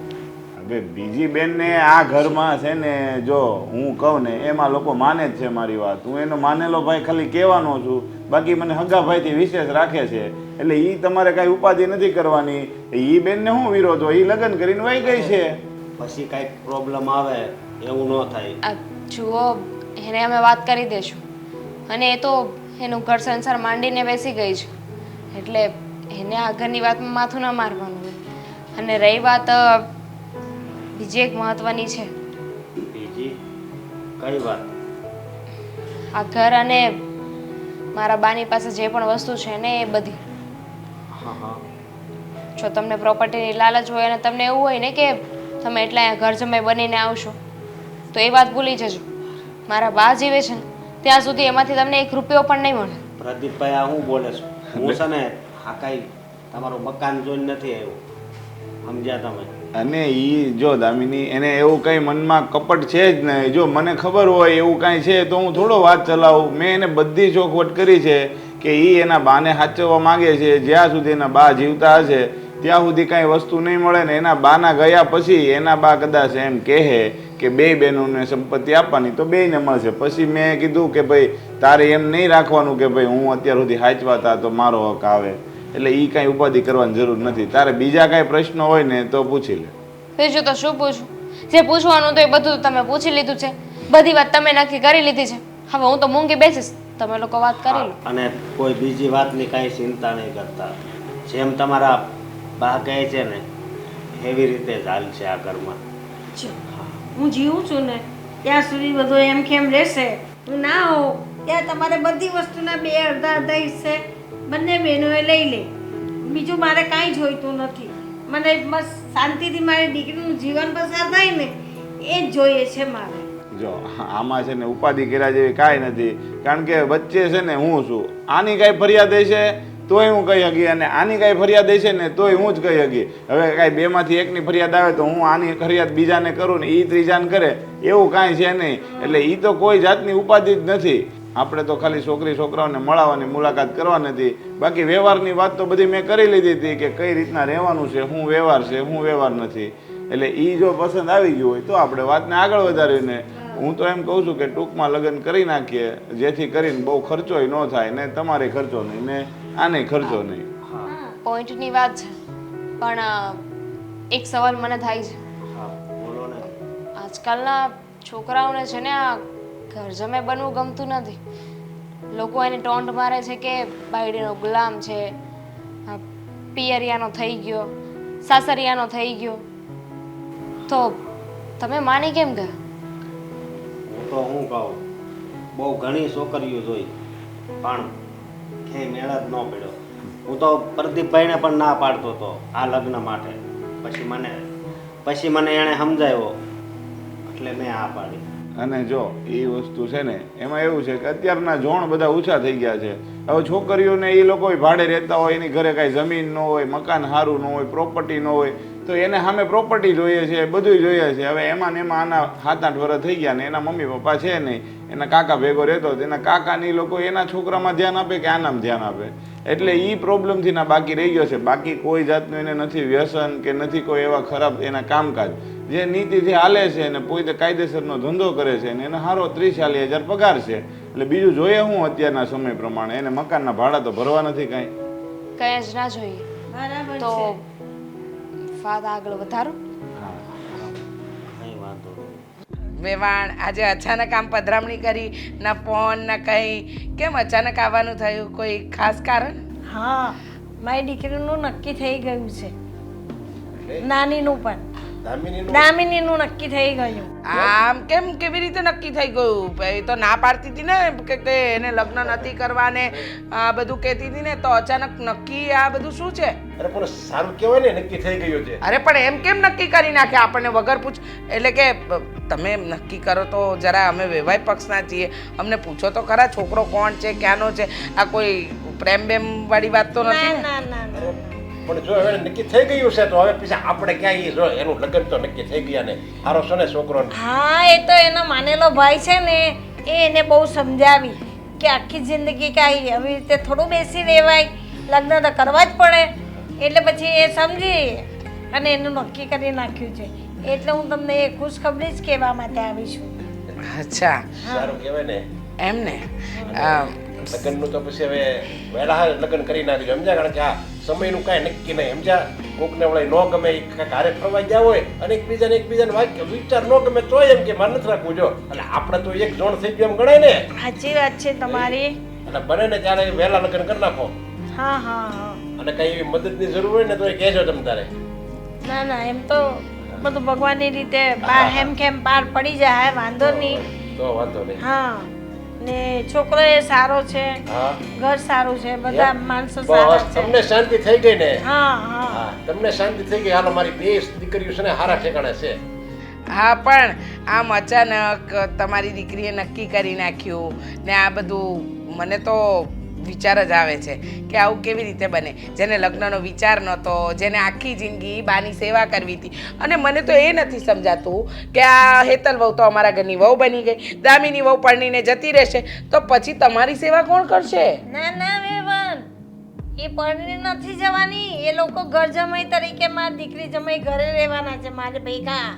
હવે બીજી બેનને આ ઘરમાં છે ને, જો હું કહું ને એમાં લોકો માને જ છે મારી વાત. હું એનો માનેલો ભાઈ ખાલી કહેવાનો છું, બાકી મને હગા ભાઈથી વિશેષ રાખે છે. એટલે એ તમારે કાંઈ ઉપાધિ નથી કરવાની. એ બેનને શું વિરોધ હોય, એ લગ્ન કરીને વહી ગઈ છે. પછી કાંઈક પ્રોબ્લેમ આવે એવું ન થાય. જુઓ એને અમે વાત કરી દઈશું, અને એ તો એનું ઘર સંસાર માંડીને બેસી ગઈ છે, એટલે એને આ ઘરની વાતમાં માથું ન મારવાનું હોય. અને રહી વાત બીજી એક મહત્વની છે. બીજી કઈ વાત? આ ઘર અને મારા બાની પાસે જે પણ વસ્તુ છે ને એ બધી. હા હા. જો તમને પ્રોપર્ટીની લાલચ હોય અને તમને એવું હોય ને કે તમે એટલા અહીંયા ઘર જમાઈ બનીને આવશો, તો એ વાત ભૂલી જજો. મારા બા જીવે છે ને ત્યાં સુધી એમાંથી તમને 1 રૂપિયો પણ નહીં મળે. પ્રદીપભાઈ આ હું બોલે છું? હું છે ને આ કાંઈ તમારું મકાન જોઈને નથી આવ્યું, સમજ્યા તમે? અને એ જો દામિની એને એવું કંઈ મનમાં કપટ છે જ નહીં. જો મને ખબર હોય એવું કાંઈ છે તો હું થોડો વાત ચલાવું. મેં એને બધી ચોખવટ કરી છે કે એ એના બાને સાચવવા માગે છે. જ્યાં સુધી એના બા જીવતા હશે ત્યાં સુધી કાંઈ વસ્તુ નહીં મળે ને એના બાના ગયા પછી એના બા કદાચ એમ કહે કે બે બહેનોને સંપત્તિ આપવાની તો બેયને મળશે. પછી મેં કીધું કે ભાઈ તારે એમ નહીં રાખવાનું કે ભાઈ હું અત્યાર સુધી સાચવાતા તો મારો હક આવે. એટલે એ કાંઈ ઉપાધિ કરવાની જરૂર નથી. તારે બીજા કાંઈ પ્રશ્નો હોય ને તો પૂછી લે. બીજું તો શું પૂછું? જે પૂછવાનું તો એ બધું તમે પૂછી લીધું છે. બધી વાત તમે નક્કી કરી લીધી છે. હવે હું તો મૂંગી બેસીશ, તમે લોકો વાત કરી લો. અને કોઈ બીજી વાતની કાંઈ ચિંતા નહીં કરતા. જેમ તમારા બા કહે છે ને એવી રીતે જ હાલશે આ ઘરમાં. જો, હું જીવું છું ને ત્યાં સુધી બધું એમ કેમ રહેશે. હું ના હોઉં ત્યાં તમારે બધી વસ્તુના બે અડધા અડધા હિસ્સે બંને બહેનોએ લઈ લે. બીજું મારે કાંઈ જોઈતું નથી. મને બસ શાંતિથી મારી દીકરીનું જીવન પસાર થાય ને એ જ જોઈએ છે મારે. જો આમાં છે ને ઉપાધિ કર્યા જેવી કાંઈ નથી, કારણ કે વચ્ચે છે ને હું છું. આની કાંઈ ફરિયાદ હશે તોય હું કહી શકી, અને આની કાંઈ ફરિયાદ હશે ને તોય હું જ કહી શકી. હવે કાંઈ બેમાંથી એકની ફરિયાદ આવે તો હું આની ફરિયાદ બીજાને કરું ને એ ત્રીજાને કરે, એવું કાંઈ છે નહીં. એટલે એ તો કોઈ જાતની ઉપાધિ જ નથી. આપણે તો ખાલી છોકરી છોકરાઓને મળવાની મુલાકાત કરવા નથી. બાકી વ્યવહારની વાત તો બધી મેં કરી લીધી હતી કે કઈ રીતના રહેવાનું છે, શું વ્યવહાર છે, શું વ્યવહાર નથી. એટલે એ જો પસંદ આવી ગયું હોય તો આપણે વાતને આગળ વધારીને હું તો એમ કહું છું કે ટૂંકમાં લગ્ન કરી નાખીએ, જેથી કરીને બહુ ખર્ચોય ન થાય ને તમારે ખર્ચો નહીં ને આને ખર્ચો નહીં. પોઈન્ટની વાત છે, પણ એક સવાલ મને થાય છે. હા બોલો ને. આજકાલના છોકરાઓને છે ને આ ઘર જમે બનવું ગમતું નથી. લોકો એને ટોન્ટ મારે છે કે બાયડીનો ગુલામ છે, આ પિયરિયાનો થઈ ગયો, સાસરિયાનો થઈ ગયો. તો તમે માની કેમ ગયા? હું તો હું કહું, બહુ ઘણી છોકરીઓ જોઈ પણ ક્યાંય મેળ જ ન પડ્યો. હું તો પ્રદીપભાઈને પણ ના પાડતો હતો આ લગ્ન માટે. પછી મને એણે સમજાવ્યો એટલે મેં આ પાડી. અને જો એ વસ્તુ છે ને એમાં એવું છે કે અત્યારના જોણ બધા ઓછા થઈ ગયા છે. હવે છોકરીઓને એ લોકો ભાડે રહેતા હોય, એની ઘરે કાંઈ જમીન ન હોય, મકાન સારું ન હોય, પ્રોપર્ટી ન હોય, તો એને સામે પ્રોપર્ટી જોઈએ છે, બધું જોઈએ છે. હવે એમાં ને એમાં આના 7-8 વર્ષ થઈ ગયા ને એના મમ્મી પપ્પા છે નહીં, એના કાકા ભેગો રહેતો, એના કાકાની લોકો એના છોકરામાં ધ્યાન આપે કે આનામાં ધ્યાન આપે. એટલે એ પ્રોબ્લેમથી ના બાકી રહી ગયો છે. બાકી કોઈ જાતનું એને નથી વ્યસન કે નથી કોઈ એવા ખરાબ એના કામકાજ. જે નીતિથી હાલે છે અને પોતે કાયદેસરનો ધંધો કરે છે અને એને સારો 30-40 હજાર પગાર છે. એટલે બીજું જોઈએ હું અત્યારના સમય પ્રમાણે એને મકાનના ભાડા તો ભરવા નથી કાંઈ. કંઈ જ ના જોઈએ. બરાબર તો છે. વાત આગળ વધારો. કંઈ વાંધો નહીં. વેવાણ આજે અચાનક આમ પધરામણી કરી, ના ફોન ના કંઈ, કેમ અચાનક આવવાનું થયું? કોઈ ખાસ કારણ? હા, મારી દીકરીનું નક્કી થઈ ગયું છે. નાનીનું પણ દામિનીનું નક્કી થઈ ગયું. આમ કેમ, કેવી રીતે નક્કી થઈ ગયું? એ તો ના પાડતી હતી ને કે એને લગ્ન નથી કરવા ને આ બધું કહેતી હતી ને, તો અચાનક નક્કી આ બધું શું છે? અરે પણ સારું કહેવાય ને નક્કી થઈ ગયું છે. અરે પણ એમ કેમ નક્કી કરી નાખે આપણને વગર પૂછ? એટલે કે તમે નક્કી કરો તો જરા, અમે વેવાય પક્ષના છીએ, અમને પૂછો તો ખરા છોકરો કોણ છે, ક્યાંનો છે? આ કોઈ પ્રેમ બેમ વાળી વાત તો નથી ને? ના ના ના. પણ જો હવે નક્કી થઈ ગયું છે તો હવે પછી આપણે ક્યાં જો એનું લગ્ન તો નક્કી થઈ ગયા ને સારો છે ને છોકરો. હા, એ તો એનો માનેલો ભાઈ છે ને એ એને બહુ સમજાવી કે આખી જિંદગી કાંઈ આવી રીતે થોડું બેસી રહેવાય, લગ્ન તો કરવા જ પડે. એટલે પછી એ સમજી અને એનું નક્કી કરી નાખ્યું છે. એટલે હું તમને એ ખુશખબરી જ કહેવા માટે આવી છું. અચ્છા, સારું કહેવાય ને એમ ને. લગ્નનું તો પછી હવે વહેલા લગ્ન કરી નાખજો સમજ્યા. કારણ કે આ સમયનું કાંઈ નક્કી નહીં સમજ્યા. કોકને વળે ન ગમે ઘરે ફરવા ગયા હોય અને એકબીજાને વાક્ય વિચાર ન ગમે તો એમ કે મારે નથી રાખવું. જો એટલે આપણે તો એક જોણ થઈ ગયું એમ ગણાય ને. સાચી વાત છે તમારી. અને બને ને ત્યારે વહેલા લગ્ન કરી નાખો. હા હા હા. અને કઈ એવી મદદની જરૂર હોય ને તો એ કહેજો તમે તારે. ના ના, એમ તો બધું ભગવાનની રીતે હેમ ખેમ પાર પડી જાય, વાંધો નહીં. તો વાંધો નહીં. હા, ને છોકરો એ સારો છે, હા, ઘર સારું છે, બધા માણસો સારા બસ છે. તમને શાંતિ થઈ ગઈ ને? હા હા. હા, તમને શાંતિ થઈ ગઈ. હાલો મારી 2 દીકરીઓ છે ને હારા ઠેકાણે છે. હા, પણ આમ અચાનક તમારી દીકરીએ નક્કી કરી નાખ્યું ને આ બધું, મને તો વિચાર જ આવે છે કે આવું કેવી રીતે બને? જેને લગ્નનો વિચાર નહોતો, જેને આખી જિંદગી બાની સેવા કરવી હતી. અને મને તો એ નથી સમજાતું કે આ હેતલ વહુ તો અમારા ઘરની વહુ બની ગઈ, દામિની વહુ પરણીને જતી રહેશે તો પછી તમારી સેવા કોણ કરશે? ના ના વેવન, એ પરણી નથી જવાની. એ લોકો ઘર જમાઈ તરીકે મારી દીકરી જમાઈ ઘરે રહેવાના છે મારે ભેગા.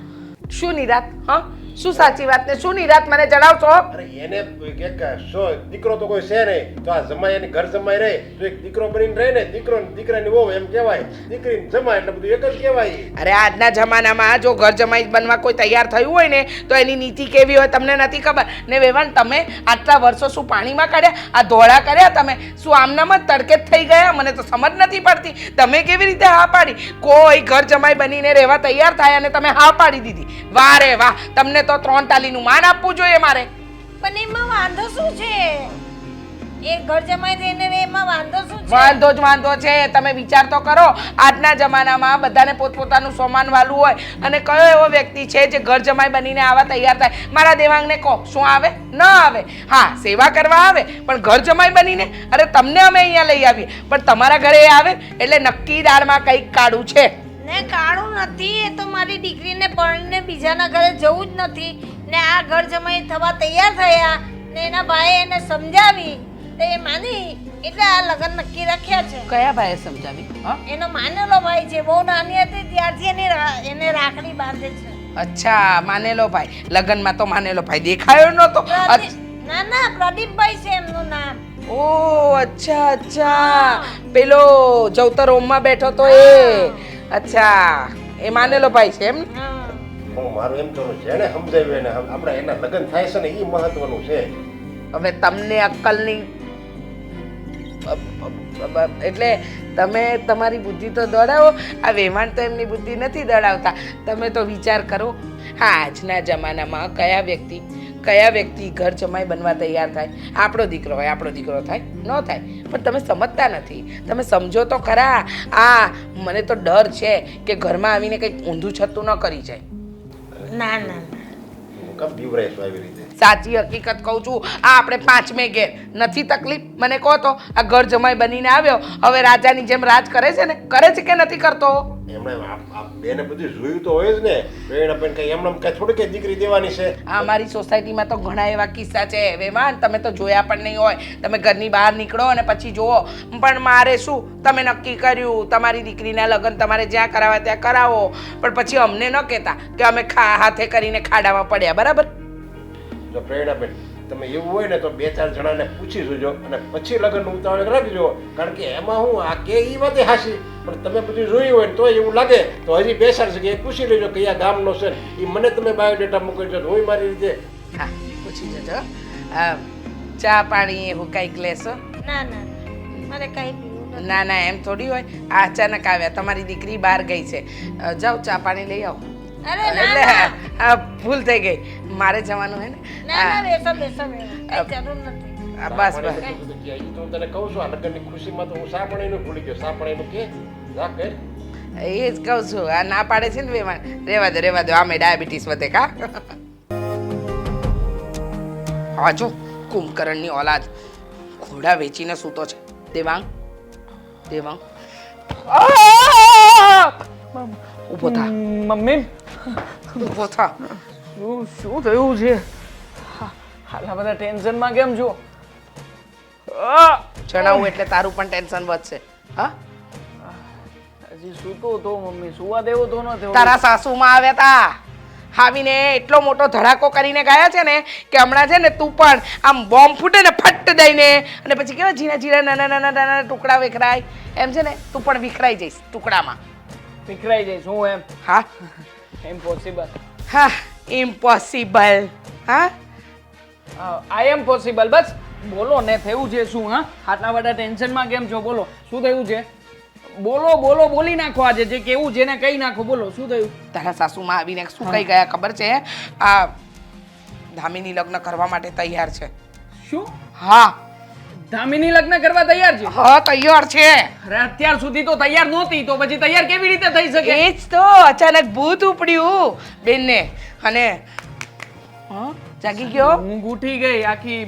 શું નિરાત? હા, શું સાચી વાત ને શું નિરાત મને જણાવશો? અરે એને એક શું દીકરો તો કોઈ છે નહીં, તો આ જમાઈ એની ઘર જમાઈ રહે તો એક દીકરો બનીને રહે ને, દીકરો ને દીકરાની વહુ એમ કહેવાય, દીકરીને જમાય એટલે બધું એક જ કહેવાય. અરે આજના જમાનામાં જો ઘર જમાઈ બનવા કોઈ તૈયાર થયું હોય ને તો એની નીતિ કેવી હોય તમને નથી ખબર ને. વેવાણ તમે આટલા વર્ષો શું પાણીમાં કાઢ્યા, આ ધોળા કર્યા તમે શું આમનામ જ તડકે જ થઈ ગયા? મને તો સમજ નથી પડતી તમે કેવી રીતે હા પાડી. કોઈ ઘર જમાઈ બનીને રહેવા તૈયાર થાય અને તમે હા પાડી દીધી. વાહ રે વાહ, તમને તો 3 તાલીનું માન આપવું જોઈએ મારે. પણ એમાં વાંધો શું છે? એ ઘર જમાઈ રહીને રે એમાં વાંધો શું છે? વાંધો જ વાંધો છે. તમે વિચાર તો કરો, આજના જમાનામાં બધાને પોતપોતાનું સામાન વાલું હોય અને કયો એવો વ્યક્તિ છે જે ઘર જમાઈ બનીને આવા તૈયાર થાય? મારા દેવાંગને કહો, શું આવે? ન આવે. હા, સેવા કરવા આવે, પણ ઘર જમાઈ બનીને? અરે તમને અમે અહીંયા લઈ આવીએ પણ તમારા ઘરે આવે એટલે નક્કી દાળમાં કંઈક કાળું છે. ને કાળું નથી, એ તો મારી દીકરીને પરણીને બીજાના ઘરે જવું જ નથી ને આ ઘર જમાઈ થવા તૈયાર થયા ને એના ભાઈએ એને સમજાવી તો એ માની એટલે આ લગ્ન નક્કી રાખ્યા છે. કયા ભાઈએ સમજાવી? હા, એનો માનેલો ભાઈ છે, બહુ નાની હતી ત્યારથી એને રાખડી બાંધે છે. અચ્છા, માનેલો ભાઈ. લગ્નમાં તો માનેલો ભાઈ દેખાયો નતો. ના ના, પ્રદીપભાઈ છે એમનું નામ. ઓ અચ્છા અચ્છા, પેલો જવતર હોમમાં બેઠો તો એ. અચ્છા, એ માનેલો ભાઈ છે એમ? હા. હું મારું એમ કહું, જેને સમજાવ્યું એને આપણે એના લગ્ન થાય છે ને એ મહત્વનું છે. હવે તમને અક્કલની એટલે તમે તમારી બુદ્ધિ તો દોડાવો. આ વેવાણ તો એમની બુદ્ધિ નથી દોડાવતા. તમે તો વિચાર કરો, હા આજના જમાનામાં કયા વ્યક્તિ ઘર જમાઈ બનવા તૈયાર થાય? આપણો દીકરો હોય, આપણો દીકરો થાય? ન થાય. પણ તમે સમજતા નથી. તમે સમજો તો ખરા. આ મને તો ડર છે કે ઘરમાં આવીને કંઈક ઊંધું છતું ન કરી જાય. ના ના ના, હું કેમ બીવરાઈશું આવી રીતે? સાચી હકીકત કહું છું. આ આપણે 5મે ઘેર નથી તકલીફ? મને કહો તો, આ ઘર જમાઈ બનીને આવ્યો હવે રાજાની જેમ રાજ કરે છે ને? કરે છે કે નથી કરતો? એમણે આ બેને બધું જોયું તો હોય જ ને. બેને પણ કઈ એમને કઈ થોડી કઈ દીકરી દેવાની છે. આ મારી સોસાયટીમાં તો ઘણા એવા કિસ્સા છે વેવાન, તમે તો જોયા પણ નહીં હોય. તમે ઘરની બહાર નીકળો અને પછી જુઓ. પણ મારે શું, તમે નક્કી કર્યું તમારી દીકરીના લગ્ન તમારે જ્યાં કરાવવા ત્યાં કરાવો, પણ પછી અમને ન કહેતા કે અમે હાથે કરીને ખાડામાં પડ્યા. બરાબર? જો પ્રેરણાબેન તમે એવું હોય ને તો 2-4 જણાને પૂછી જોજો અને પછી લગ્નનું ઉતાવળ રાખજો. કારણ કે એમાં હું આ કે એ વાતે હાસી, પણ તમે બધું જોયું હોય ને તો એવું લાગે તો હજી 2-4 જગ્યાએ પૂછી લેજો કયા ગામનો છે એ મને તમે બાયોડેટા મોકલજો. હું મારી રીતે હા, પૂછી જજો. ચા પાણી એવું કંઈક લેશો? ના ના, મારે કઈ પીવું નથી. ના ના, એમ થોડી હોય. આ અચાનક આવ્યા, તમારી દીકરી બહાર ગઈ છે, જાઓ ચા પાણી લઈ આવો. અરે ના એટલે ના. આ ભૂલ થઈ ગઈ, મારે જવાનું હે ને. ના ના, બેસો બેસો બેસો, કઈ જરૂર નથી. બસ બસ. એ તો તને કહું છું, આ લગ્નની ખુશીમાં તો હું સા પાણીનું ભૂલી ગયો. સા પાણીનું કે જા કર. એ જ કહું છું, આ ના પાડે છે ને વેવાણ. રેવા દો આમે ડાયાબિટીસ વધે કા. હા જો કુંભકર્ણની ઓલાદ ઘોડા વેચીને સૂતો છે. દેવાંગ ઊભો થા. મમ્મી ઊભો થા. શું થયું છે? હાલા બધા ટેન્શનમાં કેમ છો? જણાવું એટલે તારું પણ ટેન્શન વધશે. હા, હજી સૂતો તો મમ્મી, સુવા દેવો તો ન થયો. તારા સાસુમાં આવ્યા તા, આવીને એટલો મોટો ધડાકો કરીને ગયા છે ને કે હમણાં છે ને તું પણ આમ બોમ્બ ફૂટે ને ફટ દઈને અને પછી કેવા ઝીણા નાના ટુકડા વિખરાય એમ છે ને તું પણ વિખરાઈ જઈશ ટુકડામાં. વિખરાઈ જઈશ હું એમ? હા, ઇમ્પોસિબલ. હા, ઇમ્પોસિબલ. હા, આઈ એમ પોસિબલ. બસ બોલો ને, થયું છે શું? હા, આટલા બધા ટેન્શનમાં કેમ છો? બોલો, શું થયું છે? બોલો, બોલી નાખો. આજે જે કેવું છે ને કહી નાખો. બોલો, શું થયું? તારા સાસુમાં આવીને શું કહી ગયા ખબર છે? આ ધામીની લગ્ન કરવા માટે તૈયાર છે. શું? હા, ધામીની લગ્ન કરવા તૈયાર છે? હા તૈયાર છે. અરે અત્યાર સુધી તો તૈયાર નહોતી, તો પછી તૈયાર કેવી રીતે થઈ શકે? એ જ તો, અચાનક ભૂત ઉપડ્યું બેનને અને જાગી ગયો. ઊંઘ ઉઠી ગઈ આખી,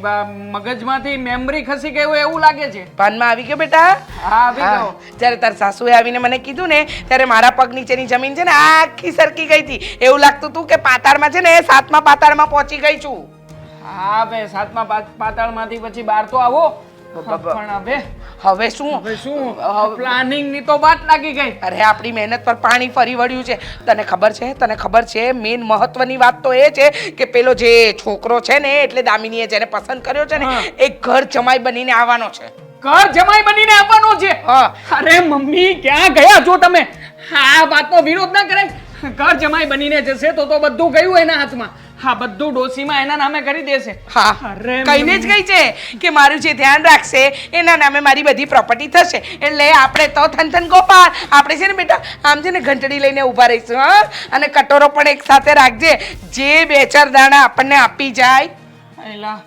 મગજમાંથી મેમરી ખસી ગઈ હોય એવું લાગે છે. ભાનમાં આવી ગયો બેટા? હા, આવી ગયો. જ્યારે તાર સાસુએ આવીને મને કીધું ને ત્યારે મારા પગ નીચેની જમીન છે ને આખી સરકી ગઈ હતી. એવું લાગતું હતું કે પાતાળમાં છે ને 7મા પાતાળમાં પહોંચી ગઈ છું. હા બે 7મા પાતાળમાંથી પછી બહાર તો આવો. પણ હવે શું હવે શું પ્લાનિંગ ની તો વાત લાગી ગઈ. અરે આપણી મહેનત પર પાણી ફરી વળ્યું છે. તને ખબર છે મેન મહત્વની વાત તો એ છે કે પેલો જે છોકરો છે ને એટલે દામિનીએ જેને પસંદ કર્યો છે ને એ ઘર જમાઈ બનીને આવવાનો છે. ઘર જમાઈ બનીને આવવાનો છે? હા. અરે મમ્મી ક્યાં ગયા છો તમે? આ વાતનો વિરોધ ના કરાય. ઘર જમાઈ બનીને જશે તો બધું ગયું એના હાથમાં. હા, બધું ડોસીમાં એના નામે કરી દેશે. હા, અરે કહીને જ ગઈ છે કે મારું જે ધ્યાન રાખશે એના નામે મારી બધી પ્રોપર્ટી થશે. એટલે આપણે તો થનથન ગોપાલ આપણે છે ને બેટા આમ છે ને ઘંટડી લઈને ઊભા રહીશું. હા, અને કટોરો પણ એક સાથે રાખજે. જે 2-4 દાણા આપણને આપી જાય. એલા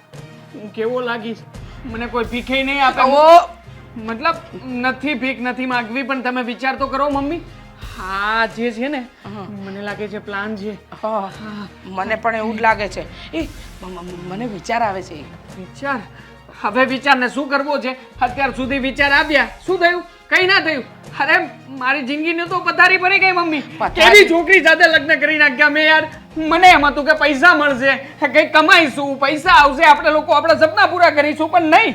હું કેવો લાગીશ? મને કોઈ ભીખે નહીં આપે. મતલબ નથી ભીખ નથી માંગવી, પણ તમે વિચાર તો કરો મમ્મી. હા, જે છે ને મને લાગે છે પ્લાન છે. મને પણ એવું જ લાગે છે. મને વિચાર આવે છે. વિચાર? હવે વિચારને શું કરવો છે? અત્યાર સુધી વિચાર આવ્યા, શું થયું? કઈ ના થયું. અરે મારી જિંદગીની તો પથારી ભરી ગઈ મમ્મી. કેવી છોકરી સાથે લગ્ન કરી નાખ્યા મેં યાર. મને એમ હતું કે પૈસા મળશે, કંઈક કમાઈશું, પૈસા આવશે, આપણે લોકો આપણા સપના પૂરા કરીશું, પણ નહીં.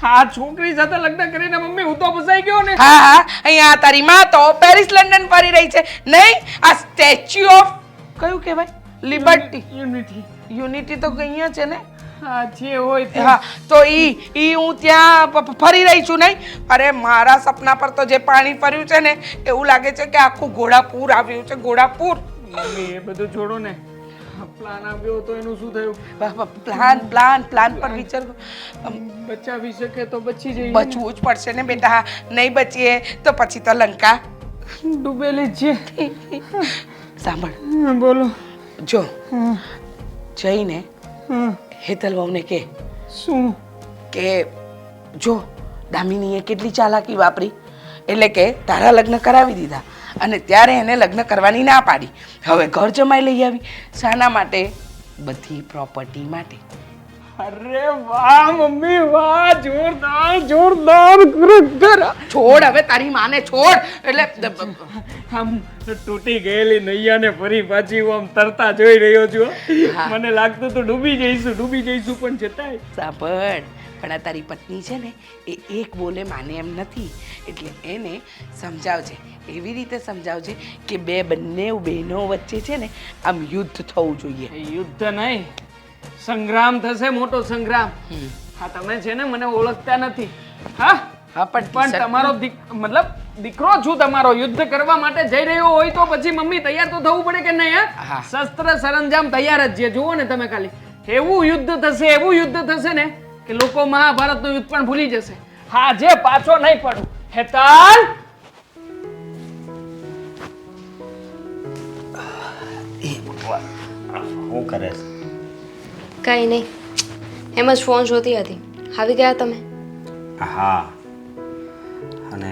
આ છોકરી સાથે લગ્ન કરીને મમ્મી હું તો ફસાઈ ગયો ને. હા, અહીંયા તારી માં તો પેરિસ લંડન ફરી રહી છે. નહીં, આ સ્ટેચ્યુ ઓફ કયું કહેવાય? લિબર્ટી. યુનિટી તો અહીંયા છે ને. હા, જે હોય તે. હા, તો ઈ હું ત્યાં ફરી રહી છું. નહીં, અરે મારા સપના પર તો જે પાણી ફર્યું છે ને એવું લાગે છે કે આખું ઘોડાપૂર આવ્યું છે. ઘોડાપૂર. મમ્મી એ બધું છોડો ને. પ્લાન આવ્યો તો એનું શું થયું? પ્લાન પર વિચાર. બચાવી શકે તો બચી જઈએ. બચવું જ પડશે ને બેટા. નહીં બચીએ તો પછી તો લંકા ડૂબેલી જ છે. સાંભળ, બોલો. જો જઈને હેતલ વહુને કે શું? કે જો દામિનીએ કેટલી ચાલાકી વાપરી. એટલે કે તારા લગ્ન કરાવી દીધા અને ત્યારે એને લગ્ન કરવાની ના પાડી. હવે ઘર જમાઈ લઈ આવી. શાના માટે? બધી પ્રોપર્ટી માટે. અરે વાહ મમ્મી વાહ, જોરદાર ખરેખર. છોડ હવે તારી માને છોડ. એટલે આમ તૂટી ગયેલી નૈયાને ફરી પાછી હું આમ તરતા જોઈ રહ્યો છું. મને લાગતું તો ડૂબી જઈશું પણ છતાંય. સાંભળ, પણ આ તારી પત્ની છે ને એ એક બોલે માને એમ નથી. એટલે એને સમજાવજે, એવી રીતે સમજાવજે કે બંને બહેનો વચ્ચે છે ને આમ યુદ્ધ થવું જોઈએ. યુદ્ધ નહીં, સંગ્રામ થશે, મોટો સંગ્રામ. હા, તમે છે ને મને ઓળખતા નથી. હા, પણ તમારો મતલબ દીકરો છું તમારો. યુદ્ધ કરવા માટે જઈ રહ્યો હોય તો પછી મમ્મી તૈયાર તો થવું પડે કે નહીં? હા, શસ્ત્ર સરંજામ તૈયાર જ છે. જુઓ ને તમે ખાલી. એવું યુદ્ધ થશે ને કે લોકો મહાભારતનું યુદ્ધ પણ ભૂલી જશે. હા, જે પાછો નહીં પડું. હેતલ, શું કરે છે? કાંઈ નહીં, એમ જ ફોન જોતી હતી. આવી ગયા તમે? હા, અને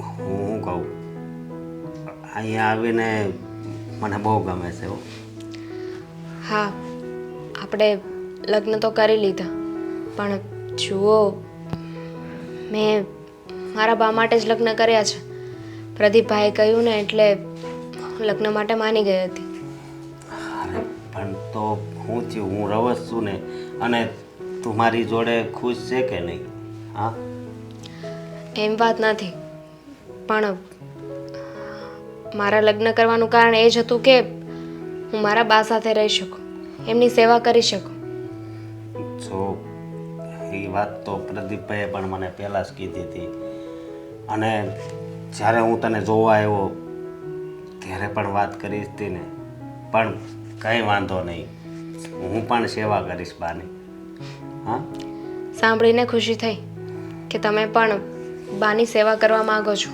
હું કહું, અહીંયા આવીને મને બહુ ગમે છે. હા, આપણે લગ્ન તો કરી લીધા, પણ જુઓ મેં મારા બા માટે જ લગ્ન કર્યા છે. પ્રદીપભાઈએ કહ્યું ને એટલે લગ્ન માટે માની ગઈ હતી. પણ તો હું થયું, હું રવસ છું ને, અને તું મારી જોડે ખુશ છે કે નહીં? હા, એમ વાત નથી, પણ મારા લગ્ન કરવાનું કારણ એ જ હતું કે હું મારા બા સાથે રહી શકું, એમની સેવા કરી શકું. જો એ વાત તો પ્રદીપભાઈએ પણ મને પહેલાં જ કીધી હતી, અને જ્યારે હું તને જોવા આવ્યો ત્યારે પણ વાત કરી હતી ને. પણ કંઈ વાંધો નહીં, હું પણ સેવા કરીશ બાની. હા, સાંભળીને ખુશી થઈ કે તમે પણ બાની સેવા કરવા માંગો છો.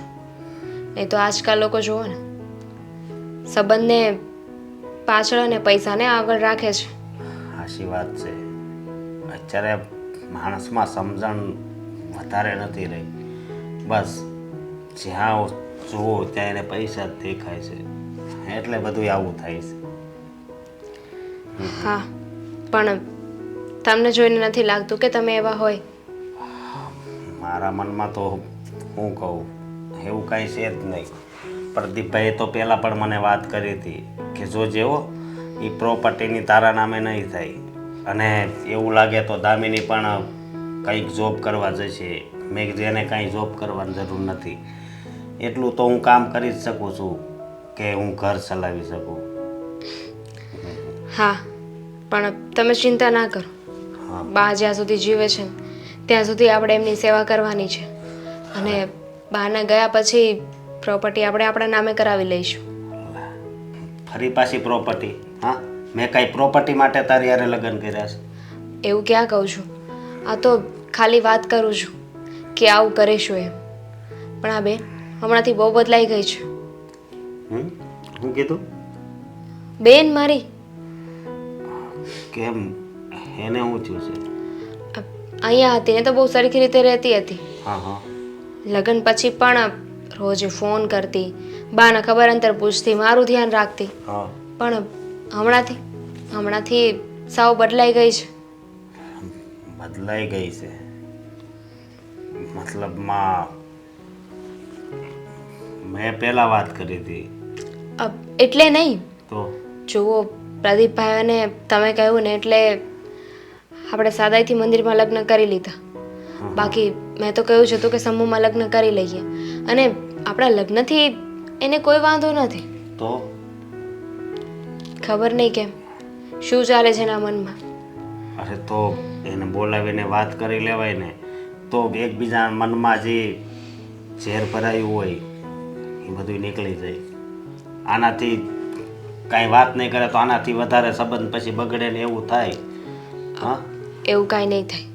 નહીં તો આજકાલ લોકો જુઓ ને, સંબંધને પાછળ અને પૈસાને આગળ રાખે છે. સાચી વાત છે. અત્યારે માણસમાં સમજણ વધારે નથી રહી. બસ જ્યાં જુઓ ત્યાં એને પૈસા જ દેખાય છે, એટલે બધું આવું થાય છે. હા, પણ તમને જોઈને નથી લાગતું કે તમે એવા હોય. મારા મનમાં તો હું કહું, એવું કાંઈ છે જ નહીં. પ્રદીપભાઈએ તો પહેલાં પણ મને વાત કરી હતી કે જો જેવો એ પ્રોપર્ટીની તારા નામે નહીં થાય, અને એવું લાગે તો દામિની પણ કંઈક જોબ કરવા જશે. મેં કીધું એને કાંઈ જોબ કરવાની જરૂર નથી. એટલું તો હું કામ કરી જ શકું છું કે હું ઘર ચલાવી શકું. હા, પણ તમે ચિંતા ના કરો. બા જ્યાં સુધી જીવે છે ને, ત્યાં સુધી આપણે એમની સેવા કરવાની છે. અને બાના ગયા પછી પ્રોપર્ટી આપણે આપણા નામે કરાવી લઈશું. ફરી પાછી પ્રોપર્ટી? હા, મેં કાંઈ પ્રોપર્ટી માટે તારી હારે લગ્ન કર્યા છે? એવું ક્યાં કહું છું, આ તો ખાલી વાત કરું છું કે આવું કરીશું એમ. પણ આ બેન હમણાંથી બહુ બદલાઈ ગઈ છે. શું કીધું? બેન મારી. કેમ, એને શું થયું છે? અહીંયા હતી ને તો બહુ સરખી રીતે રહેતી હતી. હા હા. લગ્ન પછી પણ રોજ ફોન કરતી, બાના ખબર અંતર પૂછતી, મારું ધ્યાન રાખતી. હા. પણ હમણાંથી સાવ બદલાઈ ગઈ છે. બદલાઈ ગઈ છે મતલબમાં મેં પહેલા વાત કરી હતી એટલે નહીં. તો જુઓ પ્રદીપભાઈ અને તમે કહ્યું ને એટલે આપણે સાદાઈથી મંદિરમાં લગ્ન કરી લીધા. બાકી મેં તો કહ્યું છે તો કે સમૂહમાં લગ્ન કરી લઈએ, અને આપણા લગ્નથી એને કોઈ વાંધો નથી. તો ખબર નહીં કેમ શું ચાલે છે એના મનમાં. અરે તો એને બોલાવીને વાત કરી લેવાય ને, તો એકબીજા મનમાં જે ઝેર ભરાયું હોય એ બધું નીકળી જાય. આનાથી કાંઈ વાત નહીં કરે તો આનાથી વધારે સંબંધ પછી બગડે ને એવું થાય. હા, એવું કાંઈ નહીં થાય.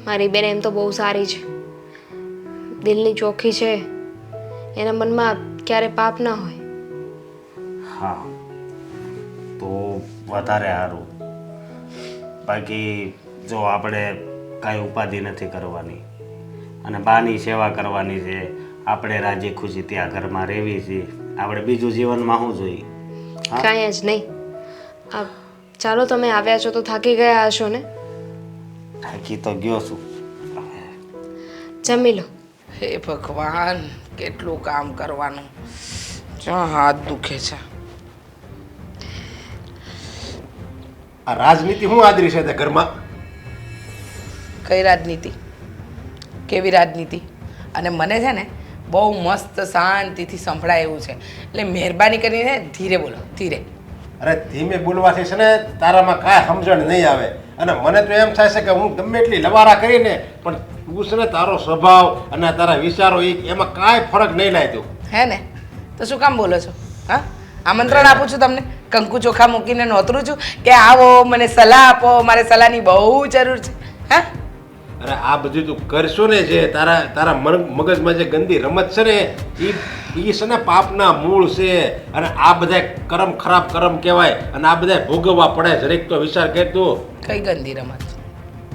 મારી બેન એમ તો બહુ સારી છે, દિલની ચોખ્ખી છે, એના મનમાં ક્યારે પાપ ના હોય. હા, તો વધારે સારું. બાકી જો આપણે કાંઈ ઉપાધિ નથી કરવાની અને બાની સેવા કરવાની છે, આપણે રાજી ખુશી ત્યાં ઘરમાં રહેવી છે. આપણે બીજું જીવનમાં શું જોઈએ? કાંઈ જ નહીં. ચાલો તમે આવ્યા છો તો થાકી ગયા હશો ને? થાકી તો ગયો છું. જમી લો. હે ભગવાન, કેટલું કામ કરવાનું, જ્યાં હાથ દુખે છે. આ રાજનીતિ શું આદરી છે તે ઘરમાં? કઈ રાજનીતિ? કેવી રાજનીતિ? અને મને છે ને બહુ મસ્ત શાંતિથી સંભળાય એવું છે, એટલે મહેરબાની કરીને ધીરે બોલો, ધીરે. અરે ધીમે બોલવાથી છે ને તારામાં કાંઈ સમજણ નહીં આવે. અને મને તો એમ થાય છે કે હું ગમે એટલી લવારા કરીને પણ તું છે ને તારો સ્વભાવ અને તારા વિચારો એમાં કાંઈ ફરક નહીં લાગ્યો. હે ને? તો શું કામ બોલો છો? હા, આમંત્રણ આપું છું તમને, કંકુ ચોખા મૂકીને નોતરું છું કે આવો મને સલાહ આપો, મારે સલાહની બહુ જરૂર છે. હા, અરે આ બધું તું કરશો ને, જે તારા મગજમાં જે ગંદી રમત છે ને એ છે ને પાપના મૂળ છે. અને આ બધા કર્મ ખરાબ કર્મ કહેવાય અને આ બધા ભોગવવા પડે. જરીક તો વિચાર કરતો. કઈ ગંદી રમત?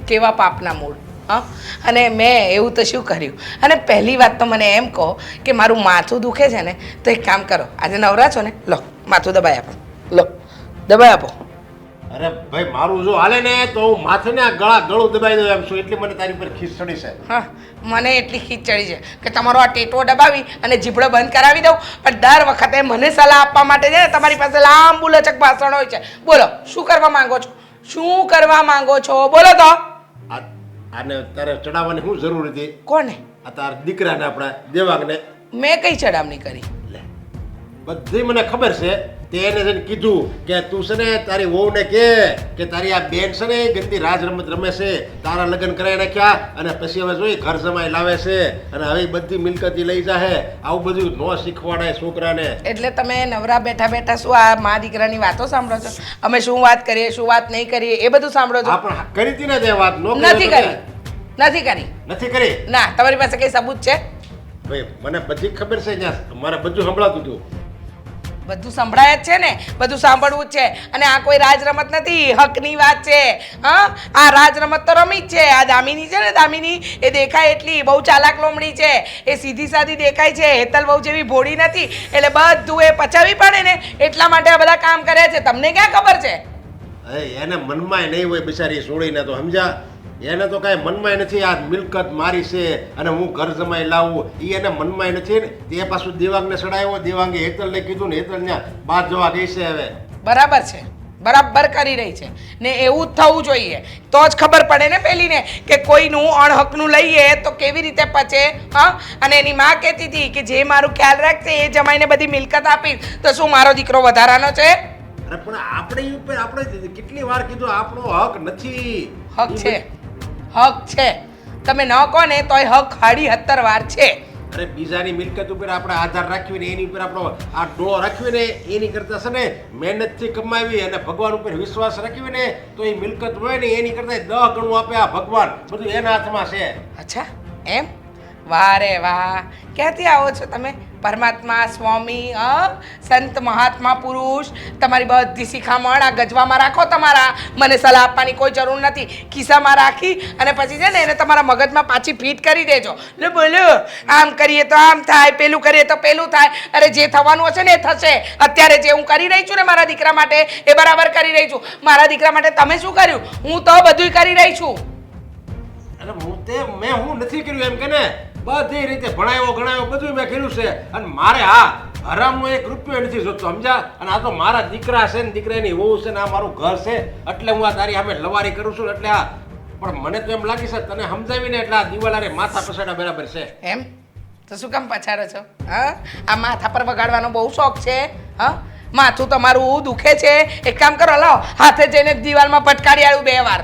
કેવા પાપના મૂળ? હા, અને મેં એવું તો શું કર્યું? અને પહેલી વાત તો મને એમ કહો કે મારું માથું દુખે છે ને, તો એક કામ કરો, આજે નવરા છો ને, લો માથું દબાઈ આપો, લો દબાઈ આપો. અરે ભાઈ મારું જો હાલે ને તો હું માથે ને ગળું દબાઈ દઉં એમ છું. એટલે મને તારી પર ખીસ ચડી છે. હા, મને એટલી ખીચ ચડી છે કે તમારો આ ટેટો દબાવી અને જીભડો બંધ કરાવી દઉં, પણ દર વખતે મને સલાહ આપવા માટે છે ને તમારી પાસે લાંબુ લચક ભાષણ હોય છે. બોલો, શું કરવા માંગો છો? શું કરવા માંગો છો? બોલો તો. આને તારે ચડાવવાની શું જરૂર હતી? કોને? આ તારા દીકરાને, આપણા દેવાંગને. મેં કઈ ચડામણી કરી? બધી મને ખબર છે. તે એને જઈને કીધું કે તું છે ને તારી વહુને કે તારી આ બેન છે ને એ ગંદી રાજ રમત રમે છે, તારા લગ્ન કરાવી નાખ્યા અને પછી હવે જોઈ ઘર જમાઈ લાવે છે અને હવે બધી મિલકતી લઈ જાહે. આવું બધું ન શીખવાડાય છોકરાને. એટલે તમે નવરા બેઠા બેઠા શું આ મા દીકરાની વાતો સાંભળો છો? અમે શું વાત કરીએ, શું વાત નહીં કરીએ, એ બધું સાંભળો છો? હા, પણ કરી હતી ને તે વાત. નથી કરી, નથી કરી, નથી કરી. ના. તમારી પાસે કઈ સબૂત છે? ભાઈ મને બધી ખબર છે, ત્યાં મારે બધું સંભળાતું હતું. બધું સંભળાય જ છે ને, બધું સાંભળવું જ છે. અને આ કોઈ રાજ રમત નથી, હકની વાત છે. હા, આ રાજ રમત તો રમી જ છે. આ દામિની છે ને, દામિની એ દેખાય એટલી બહુ ચાલાક લોમડી છે, એ સીધી સાદી દેખાય છે, હેતલ બહુ જેવી ભોળી નથી. એટલે બધું એ પચાવી પડે ને એટલા માટે આ બધા કામ કરે છે. તમને ક્યાં ખબર છે? એને મનમાં નહીં હોય બિચારી છોડીને, તો સમજા. એને તો કાંઈ મનમાં નથી આ મિલકત મારી છે અને હું ઘર જમાઈ લાવું, એ એને મનમાં નથી ને. તે પાછું દેવાંગને ચડાવ્યો, દેવાંગે હેતલને કીધું ને હેતલ ત્યાં બાદ જવા ગઈ છે. હવે બરાબર છે, બરાબર કરી રહી છે ને એવું જ થવું જોઈએ તો જ ખબર પડે ને પેલીને કે કોઈનું અણહકનું લઈએ તો કેવી રીતે પચે હા અને એની માં કહેતી હતી કે જે મારું ખ્યાલ રાખશે એ જમાઈને બધી મિલકત આપીશ તો શું મારો દીકરો વધારાનો છે અરે પણ આપણી ઉપર આપણે કેટલી વાર કીધું આપણો હક નથી. હક છે હક છે તમે ન કહો ને તોય હક 77 વાર છે. અરે બીજાની મિલકત ઉપર આપણે આધાર રાખીને એની ઉપર આપણો આ ડોળો રાખીને એની કરતા છે ને મહેનતથી કમાવી અને ભગવાન ઉપર વિશ્વાસ રાખીને તો એ મિલકત હોય ને એની કરતા 10 ગણું આપે આ ભગવાન. બધું એના હાથમાં છે. અચ્છા એમ વાહ રે વાહ ક્યાંથી આવો છો તમે પરમાત્મા સ્વામી સંત મહાત્મા પુરુષ તમારી બધી શિખામણ આ ગજવામાં રાખો તમારા મને સલાહ આપવાની કોઈ જરૂર નથી ખિસ્સામાં રાખી અને પછી છે ને એને તમારા મગજમાં પાછી ફિટ કરી દેજો લે બોલો આમ કરીએ તો આમ થાય પેલું કરીએ તો પેલું થાય અરે જે થવાનું હશે ને એ થશે અત્યારે જે હું કરી રહી છું ને મારા દીકરા માટે એ બરાબર કરી રહી છું મારા દીકરા માટે તમે શું કર્યું હું તો બધુંય કરી રહી છું અરે હું નથી કર્યું એમ કે ને બધી રીતે ભણાયો ગણાયો બધું મેં કર્યું છે અને મારે હા હરામનો 1 રૂપિયો નથી જોતો સમજા અને આ તો મારા દીકરા છે ને દીકરાની વહુ છે ને આ મારું ઘર છે એટલે હું આ તારી સામે લવારી કરું છું એટલે આ પણ મને તો એમ લાગે છે તને સમજાવીને એટલે આ દિવાલારે માથા પછાડા બરાબર છે એમ તો શું કામ પછાડો છો હા આ માથા પર વગાડવાનો બહુ શોખ છે હા માથું તમારું દુખે છે એક કામ કરો લાવો હાથે જઈને દિવાલમાં પટકાડી આવ્યું 2 વાર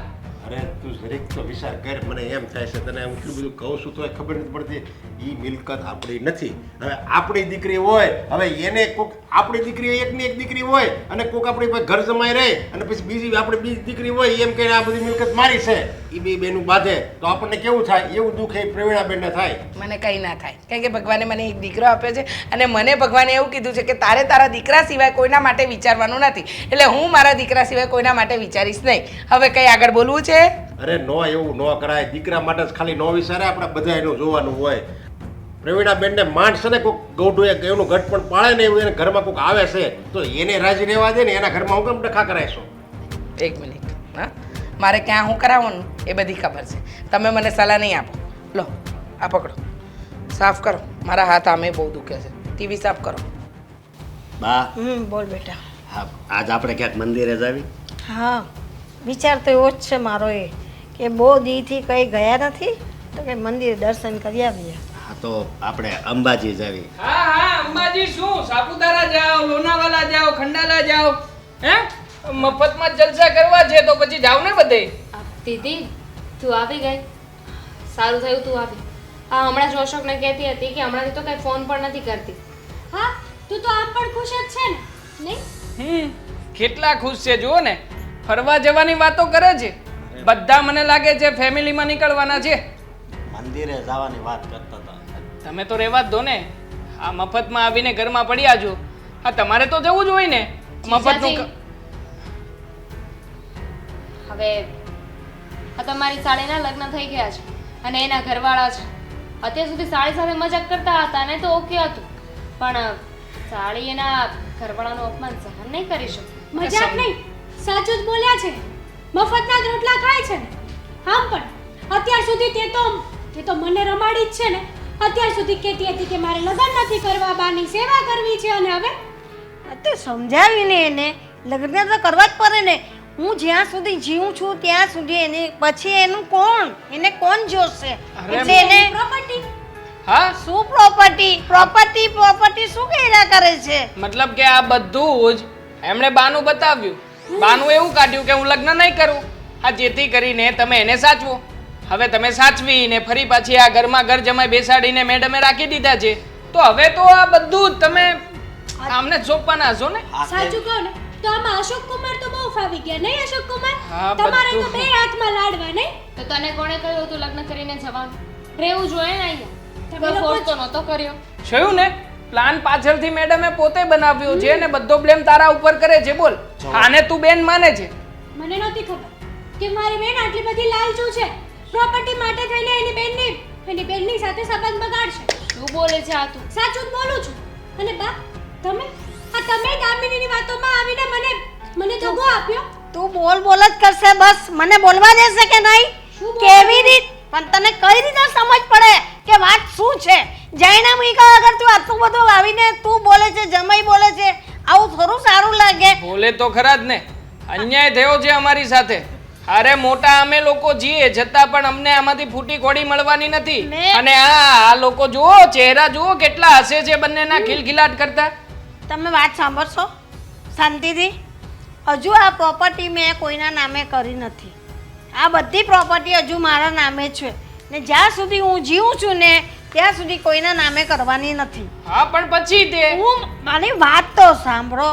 અરે તું જરીક તો વિચાર કર મને એમ થાય છે તને હું એટલું બધું કહું છું તો ખબર નથી પડતી ઈ મિલકત આપણી નથી હવે આપણી દીકરી હોય હવે એને કોક આપણી દીકરી એકની એક દીકરી હોય અને કોક આપણી પાસે ઘર જમાઈ રહે અને પછી બીજી આપણી બીજી દીકરી હોય એમ કે આ બધી મિલકત મારી છે એ બે બેનું બાંધે તો આપણને કેવું થાય એવું દુઃખ એ પ્રવીણાબેનને થાય મને કંઈ ના થાય કારણ કે ભગવાને મને એક દીકરો આપ્યો છે અને મને ભગવાને એવું કીધું છે કે તારે તારા દીકરા સિવાય કોઈના માટે વિચારવાનું નથી એટલે હું મારા દીકરા સિવાય કોઈના માટે વિચારીશ નહીં હવે કંઈ આગળ બોલવું છે અરે નો એવું ન કરાય દીકરા માટે જ ખાલી નો વિચારે આપણે બધા એનું જોવાનું હોય પ્રવીણાબેનને માંડ છે ને કોઈક ગૌઢું એનું ઘટ પણ પાળે ને એવું એને ઘરમાં કોઈક આવે છે તો એને રાજી રહેવા દે ને એના ઘરમાં હું કેમ ડખા કરાયશો 1 મિનિટ હા મારે ક્યાં હું કરાવવાનું એ બધી ખબર છે તમે મને સલાહ નહીં આપો લો આ પકડો સાફ કરો મારા હાથ આમે બહુ દુખે છે ટીવી સાફ કરો બા બોલ બેટા હા આજ આપણે ક્યાંક મંદિરે જાવી હા વિચાર તો એવો જ છે મારો એ કે બહુ દીથી કંઈ ગયા નથી તો કે મંદિરે દર્શન કરી આવીએ હા તો આપણે અંબાજી જાવી હા હા અંબાજી શું સાપુતારા જાઓ લોનાવાલા જાઓ ખંડાલા જાઓ હે મફતમાં જલસા કરવા છે તો પછી જાવ ને બધે દીદી તું આવી ગઈ સારું થયું તું આવી હમણાં જ અશોકને કહેતી હતી કે હમણાંથી તો કઈ ફોન પણ નથી કરતી હા તું તો આમ પણ ખુશ જ છે ને નહીં કેટલા ખુશ છે જુઓ ને ફરવા જવાની વાતો કરે છે બધા મને લાગે છે ફેમિલીમાં નીકળવાના છે મંદિરે જવાની વાત કરતા હતા તમે તો રહેવા જ દો ને આ મફતમાં આવીને ઘરમાં પડ્યા છો હા તમારે તો જવું જ હોય ને મફતનું હવે આ તમારી સાળીના લગ્ન થઈ ગયા છે અને એના ઘરવાળા છે અત્યાર સુધી સાળી સાથે મજાક કરતા હતા ને તો ઓકે હતું પણ સાળી એના ઘરવાળાનું અપમાન સહન નહીં કરી શકે મજાક નહીં સાચું જ બોલ્યા છે મફતના જ રોટલા ખાય છે ને આમ પણ અત્યાર સુધી તે તો મને રમાડી જ છે ને અત્યાર સુધી કહેતી હતી કે મારે લગ્ન નથી કરવા બાની સેવા કરવી છે અને હવે તો સમજાવીને એને લગ્ન તો કરવા જ પડે ને હું જ્યાં સુધી જીવું છું ત્યાં સુધી એને પછી એનું એને કોણ જોશે એટલે એને પ્રોપર્ટી હા શું પ્રોપર્ટી શું કર્યા કરે છે મતલબ કે આ બધું જ એમણે બાનું બતાવ્યું બાનું એવું કાઢ્યું કે હું લગ્ન નહીં કરું હા જેથી કરીને તમે એને સાચવો હવે તમે સાચવીને ફરી પાછી આ ઘરમાં ઘર જમાઈ બેસાડીને મેડમે રાખી દીધા છે તો હવે તો આ બધું જ તમે આમને સોંપવાના હશો ને સાચું કહો ને તો આમાં અશોક કુમાર તો બહુ ફાવી ગયા નહીં અશોક કુમાર હા, તમારે તો બધું. બે હાથમાં લાડવા નહીં તો તને કોણે કહ્યું હતું લગ્ન કરીને જવાનું રહેવું જોઈએ ને અહીંયા તમે કોઈ લોકો ફોર્સ તો નહોતો કર્યો જોયું ને પ્લાન પાછળથી મેડમે પોતે બનાવ્યો છે ને બધો બ્લેમ તારા ઉપર કરે છે બોલ આને તું બેન માને છે મને નહોતી ખબર કે મારી બેન આટલી બધી લાલચુ છે પ્રોપર્ટી માટે થઈને એની બેનની સાથે સંબંધ બગાડશે શું બોલે છે આ તું સાચું જ બોલું છું અને બા તમે દામિનીની વાતોમાં આવીને મને દગો આપ્યો તું બોલ જ કરશે બસ મને બોલવા દેશે કે નહીં શું બોલવા કેવી રીત પણ તને કઈ રીતે સમજ પડે કે વાત શું છે જઈને મીકા અગર તું આટલું બધું આવીને તું બોલે છે જમાઈ બોલે છે આવું થોડું સારું લાગે બોલે તો ખરા જ ને અન્યાય થયો છે અમારી સાથે. અરે મોટા અમે લોકો જીએ છતાં પણ અમને આમાંથી ફૂટી કોડી મળવાની નથી. અને આ લોકો જુઓ ચહેરા જુઓ કેટલા હસે છે બંનેના ખિલખિલાટ કરતા. તમે વાત સાંભળશો શાંતિથી? હજુ આ પ્રોપર્ટી મેં કોઈના નામે કરી નથી. આ બધી પ્રોપર્ટી હજુ મારા નામે છે ને જ્યાં સુધી હું જીવું છું ને ત્યાં સુધી કોઈના નામે કરવાની નથી. હા પણ પછી તે મારી વાત તો સાંભળો.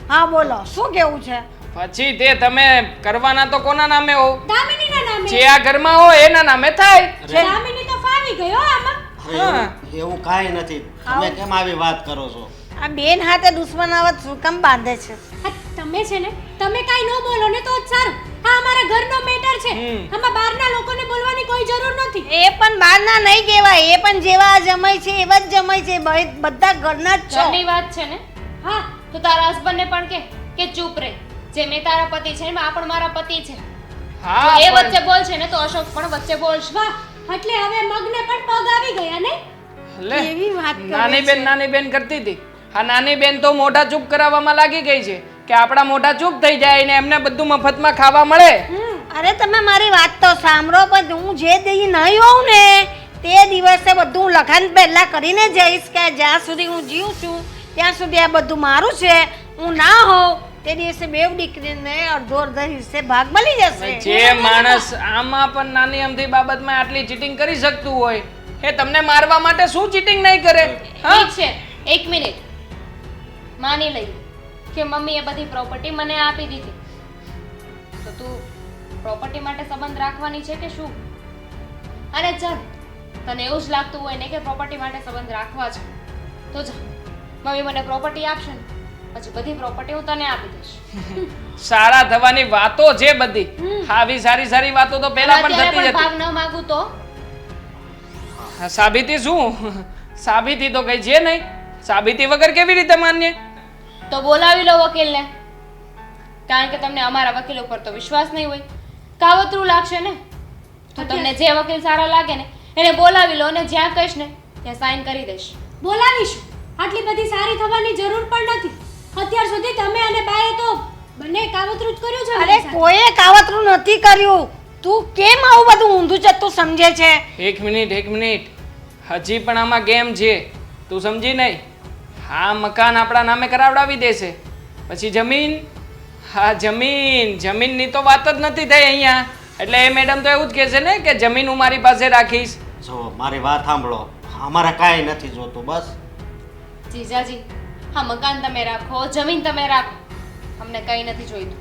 હા બોલો, શું કેવું છે? પછી તે તમે કરવાના તો કોના નામે હો? દામિનીના નામે. જે આ ઘરમાં હોય એના નામે થાય. દામિની તો ફાવી ગયો આમાં. હા. એવું કાંઈ નથી. તમે કેમ આવી વાત કરો છો? આ બેન હાથે દુશ્મનાવટ શું કામ બાંધે છે? હા, તમે છે ને તમે કાઈ ન બોલો ને તો જ સારું. આ અમારા ઘરનો મેટર છે. આમાં બહારના લોકોને બોલવાની કોઈ જરૂર નથી. એ પણ બહારના નહીં કહેવાય, એ પણ જેવા જમાઈ છે એવા જ જમાઈ છે. બધા ઘરના જ છો. ઘરની વાત છે ને? હા, તો તારા હસબન્ડને પણ કે ચૂપ રહે. જે મેં તારા પતિ છે ને આ પણ મારા પતિ છે. હા જો એ પણ- વચ્ચે બોલશે ને તો અશોક પણ વચ્ચે બોલશે. વાહ, એટલે હવે મગને પણ પગ આવી ગયા ને? લે, કેવી વાત કરે નાની બેન કરતી હતી. આ નાની બેન તો મોઢા ચૂપ કરાવવામાં લાગી ગઈ છે કે આપણા મોઢા ચૂપ થઈ જાય ને એમને બધું મફતમાં ખાવા મળે. અરે તમે મારી વાત તો સાંભળો. પણ હું જે દી નહીં હોઉં ને તે દિવસે બધું લખાણ પહેલા કરીને જઈશ કે જ્યાં સુધી હું જીવું છું ત્યાં સુધી આ બધું મારું છે. હું ના હોઉં તે દિવસે બેવ દીકરીને અડધો હિસ્સે ભાગ મળી જશે. જે માણસ આમાં પણ નાની અમથી બાબતમાં આટલી ચીટિંગ કરી શકતું હોય એ તમને મારવા માટે શું ચીટિંગ નહીં કરે? હા? ઠીક છે, એક મિનિટ. માની લઈએ કે મમ્મીએ બધી પ્રોપર્ટી મને આપી દીધી, તો તું પ્રોપર્ટી માટે સંબંધ રાખવાની છે કે શું? અને ચાલ તને એવું જ લાગતું હોય ને કે પ્રોપર્ટી માટે સંબંધ રાખવા છે તો જા, મમ્મી મને પ્રોપર્ટી આપશે ને પછી બધી પ્રોપર્ટી હું તને આપી દઈશ. સારા થવાની વાતો છે બધી. આવી સારી વાતો તો પહેલા પણ અત્યારે થતી પણ હતી. ભાગ ન માંગુ તો સાબિતી શું? સાબિતી તો કઈ છે નહીં. સાબિતી વગર કેવી રીતે માન્ય? તો બોલાવી લો વકીલને, કારણ કે તમને અમારા વકીલ ઉપર તો વિશ્વાસ નહીં હોય. કાવતરું લાગશે ને તો તમને જે વકીલ સારા લાગે ને એને બોલાવી લો અને જ્યાં કહીશ ને ત્યાં સાઈન કરી દઈશ. બોલાવીશું. આટલી બધી સારી થવાની જરૂર પણ નથી. અત્યાર સુધી તમે અને બાએ તો બંને કાવતરું જ કર્યું છે અરે મારી સાથે. કોઈએ કાવતરું નથી કર્યું. તું કેમ આવું બધું ઊંધું ચત્તું સમજે છે? એક મિનિટ. હજી પણ આમાં ગેમ છે. તું સમજી નહીં? હા, મકાન આપણા નામે કરાવડાવી દેશે. પછી જમીન, હા જમીનની તો વાત જ નથી થઈ અહીંયા. એટલે એ મેડમ તો એવું જ કહે છે ને કે જમીન હું મારી પાસે રાખીશ. જો મારી વાત સાંભળો. અમારે કાંઈ નથી જોતું. બસ જીજાજી, હા મકાન તમે રાખો, જમીન તમે રાખો, અમને કંઈ નથી જોઈતું.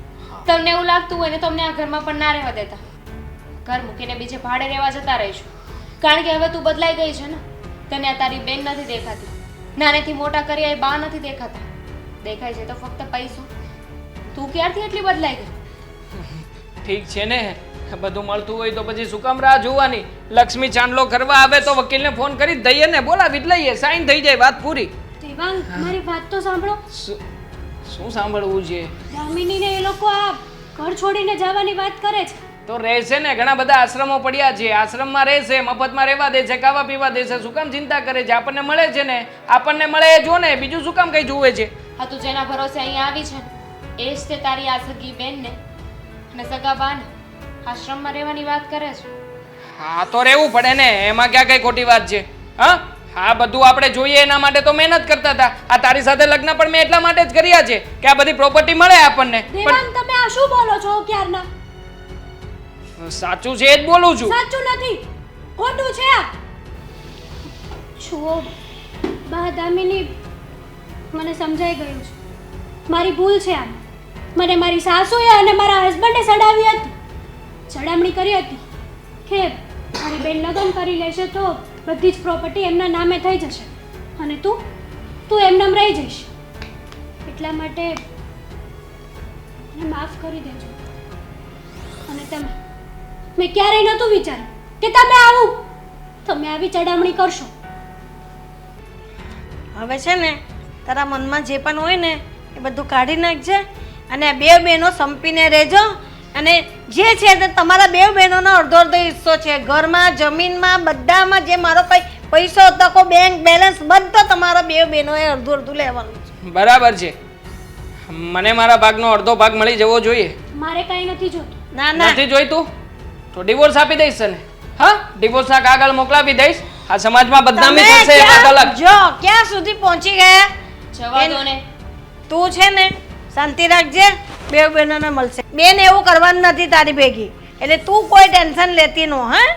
તમને એવું લાગતું હોય ને તો અમને આ ઘરમાં પણ ના રહેવા દેતા. ઘર મૂકીને બીજે ભાડે રહેવા જતા રહીશું. કારણ કે હવે તું બદલાઈ ગઈ છે ને. તને આ તારી બેન નથી દેખાતી, નાનેથી મોટા કર્યા એ બા નથી દેખાતા. દેખાય છે તો ફક્ત પૈસો. તું ક્યારથી એટલી બદલાઈ ગઈ? ઠીક છે ને, બધું મળતું હોય તો પછી શું કામ રાહ જોવાની? લક્ષ્મી ચાંદલો કરવા આવે તો વકીલને ફોન કરી જ દઈએ ને, બોલાવી જ લઈએ, સાઈન થઈ જાય, વાત પૂરી. દેવાંગ, મારી વાત તો સાંભળો. શું સાંભળવું છે? દામિનીને એ લોકો આ ઘર છોડીને જવાની વાત કરે છે. તો રહેશે ને, ઘણા બધા આશ્રમો પડ્યા છે, આશ્રમમાં રહેશે, મફતમાં રહેવા દે છે, ખાવા પીવા દે છે. શું કામ ચિંતા કરે છે? આપણને મળે છે ને, આપણને મળે એ જો ને, બીજું શું કામ કઈ જોવે છે? હા, તું જેના ભરોસે અહીંયા આવી છે ને એ જ તે તારી આ સગી બેનને અને સગા બાને આશ્રમમાં રહેવાની વાત કરે છે. હા તો રહેવું પડે ને, એમાં ક્યાં કઈ ખોટી વાત છે? હા, આ બધું આપણે જોઈએ એના માટે તો મહેનત કરતા હતા. આ તારી સાથે લગ્ન પણ મેં એટલા માટે જ કર્યા છે કે આ બધી પ્રોપર્ટી મળે આપણને. દેવાંગ, તમે આ શું બોલો છો ક્યારના? સાચું છે એ જ બોલું છું. સાચું નથી, ખોટું છે આ. જુઓ બા દામિની, મને સમજાઈ ગયું છે. મારી ભૂલ છે આ. મને મારી સાસુએ અને મારા હસબન્ડે સડાવી હતી, સડામણી કરી હતી કે મારી બેન લગ્ન કરી લેશે તો બધી જ પ્રોપર્ટી એમના નામે થઈ જશે અને તું એમનામ રહી જઈશ. એટલા માટે મને માફ કરી દેજો. અને મેં ક્યારેય નહોતું વિચાર્યું કે તમે આવી ચડામણી કરશો. હવે છે ને તારા મનમાં જે પણ હોય ને એ બધું કાઢી નાખજે અને બે બહેનો સંપીને રહેજો. અને જે છે તે તમારા બે બહેનોનો અડધો અડધો હિસ્સો છે. ઘરમાં, જમીનમાં, બધામાં જે મારો કઈ પૈસો તકો, બેંક બેલેન્સ બધો તમારા બે બહેનોએ અડધું અડધું લેવાનું છે. બરાબર છે. મને મારા ભાગનો અડધો ભાગ મળી જવો જોઈએ. મારે કાંઈ નથી જોતું. ના ના નથી જોઈતું તો ડિવોર્સ આપી દઈશ તને. હા, ડિવોર્સના કાગળ મોકલાવી દઈશ. આ સમાજમાં બદનામી તમે થશે એ વાત અલગ. જો ક્યાં સુધી પહોંચી ગયા? જવા દો ને. તું છે ને શાંતિ રાખજે, બે બહેનોને મળશે. બેન એવું કરવાનું નથી તારી ભેગી, એટલે તું કોઈ ટેન્શન લેતી નો. હા,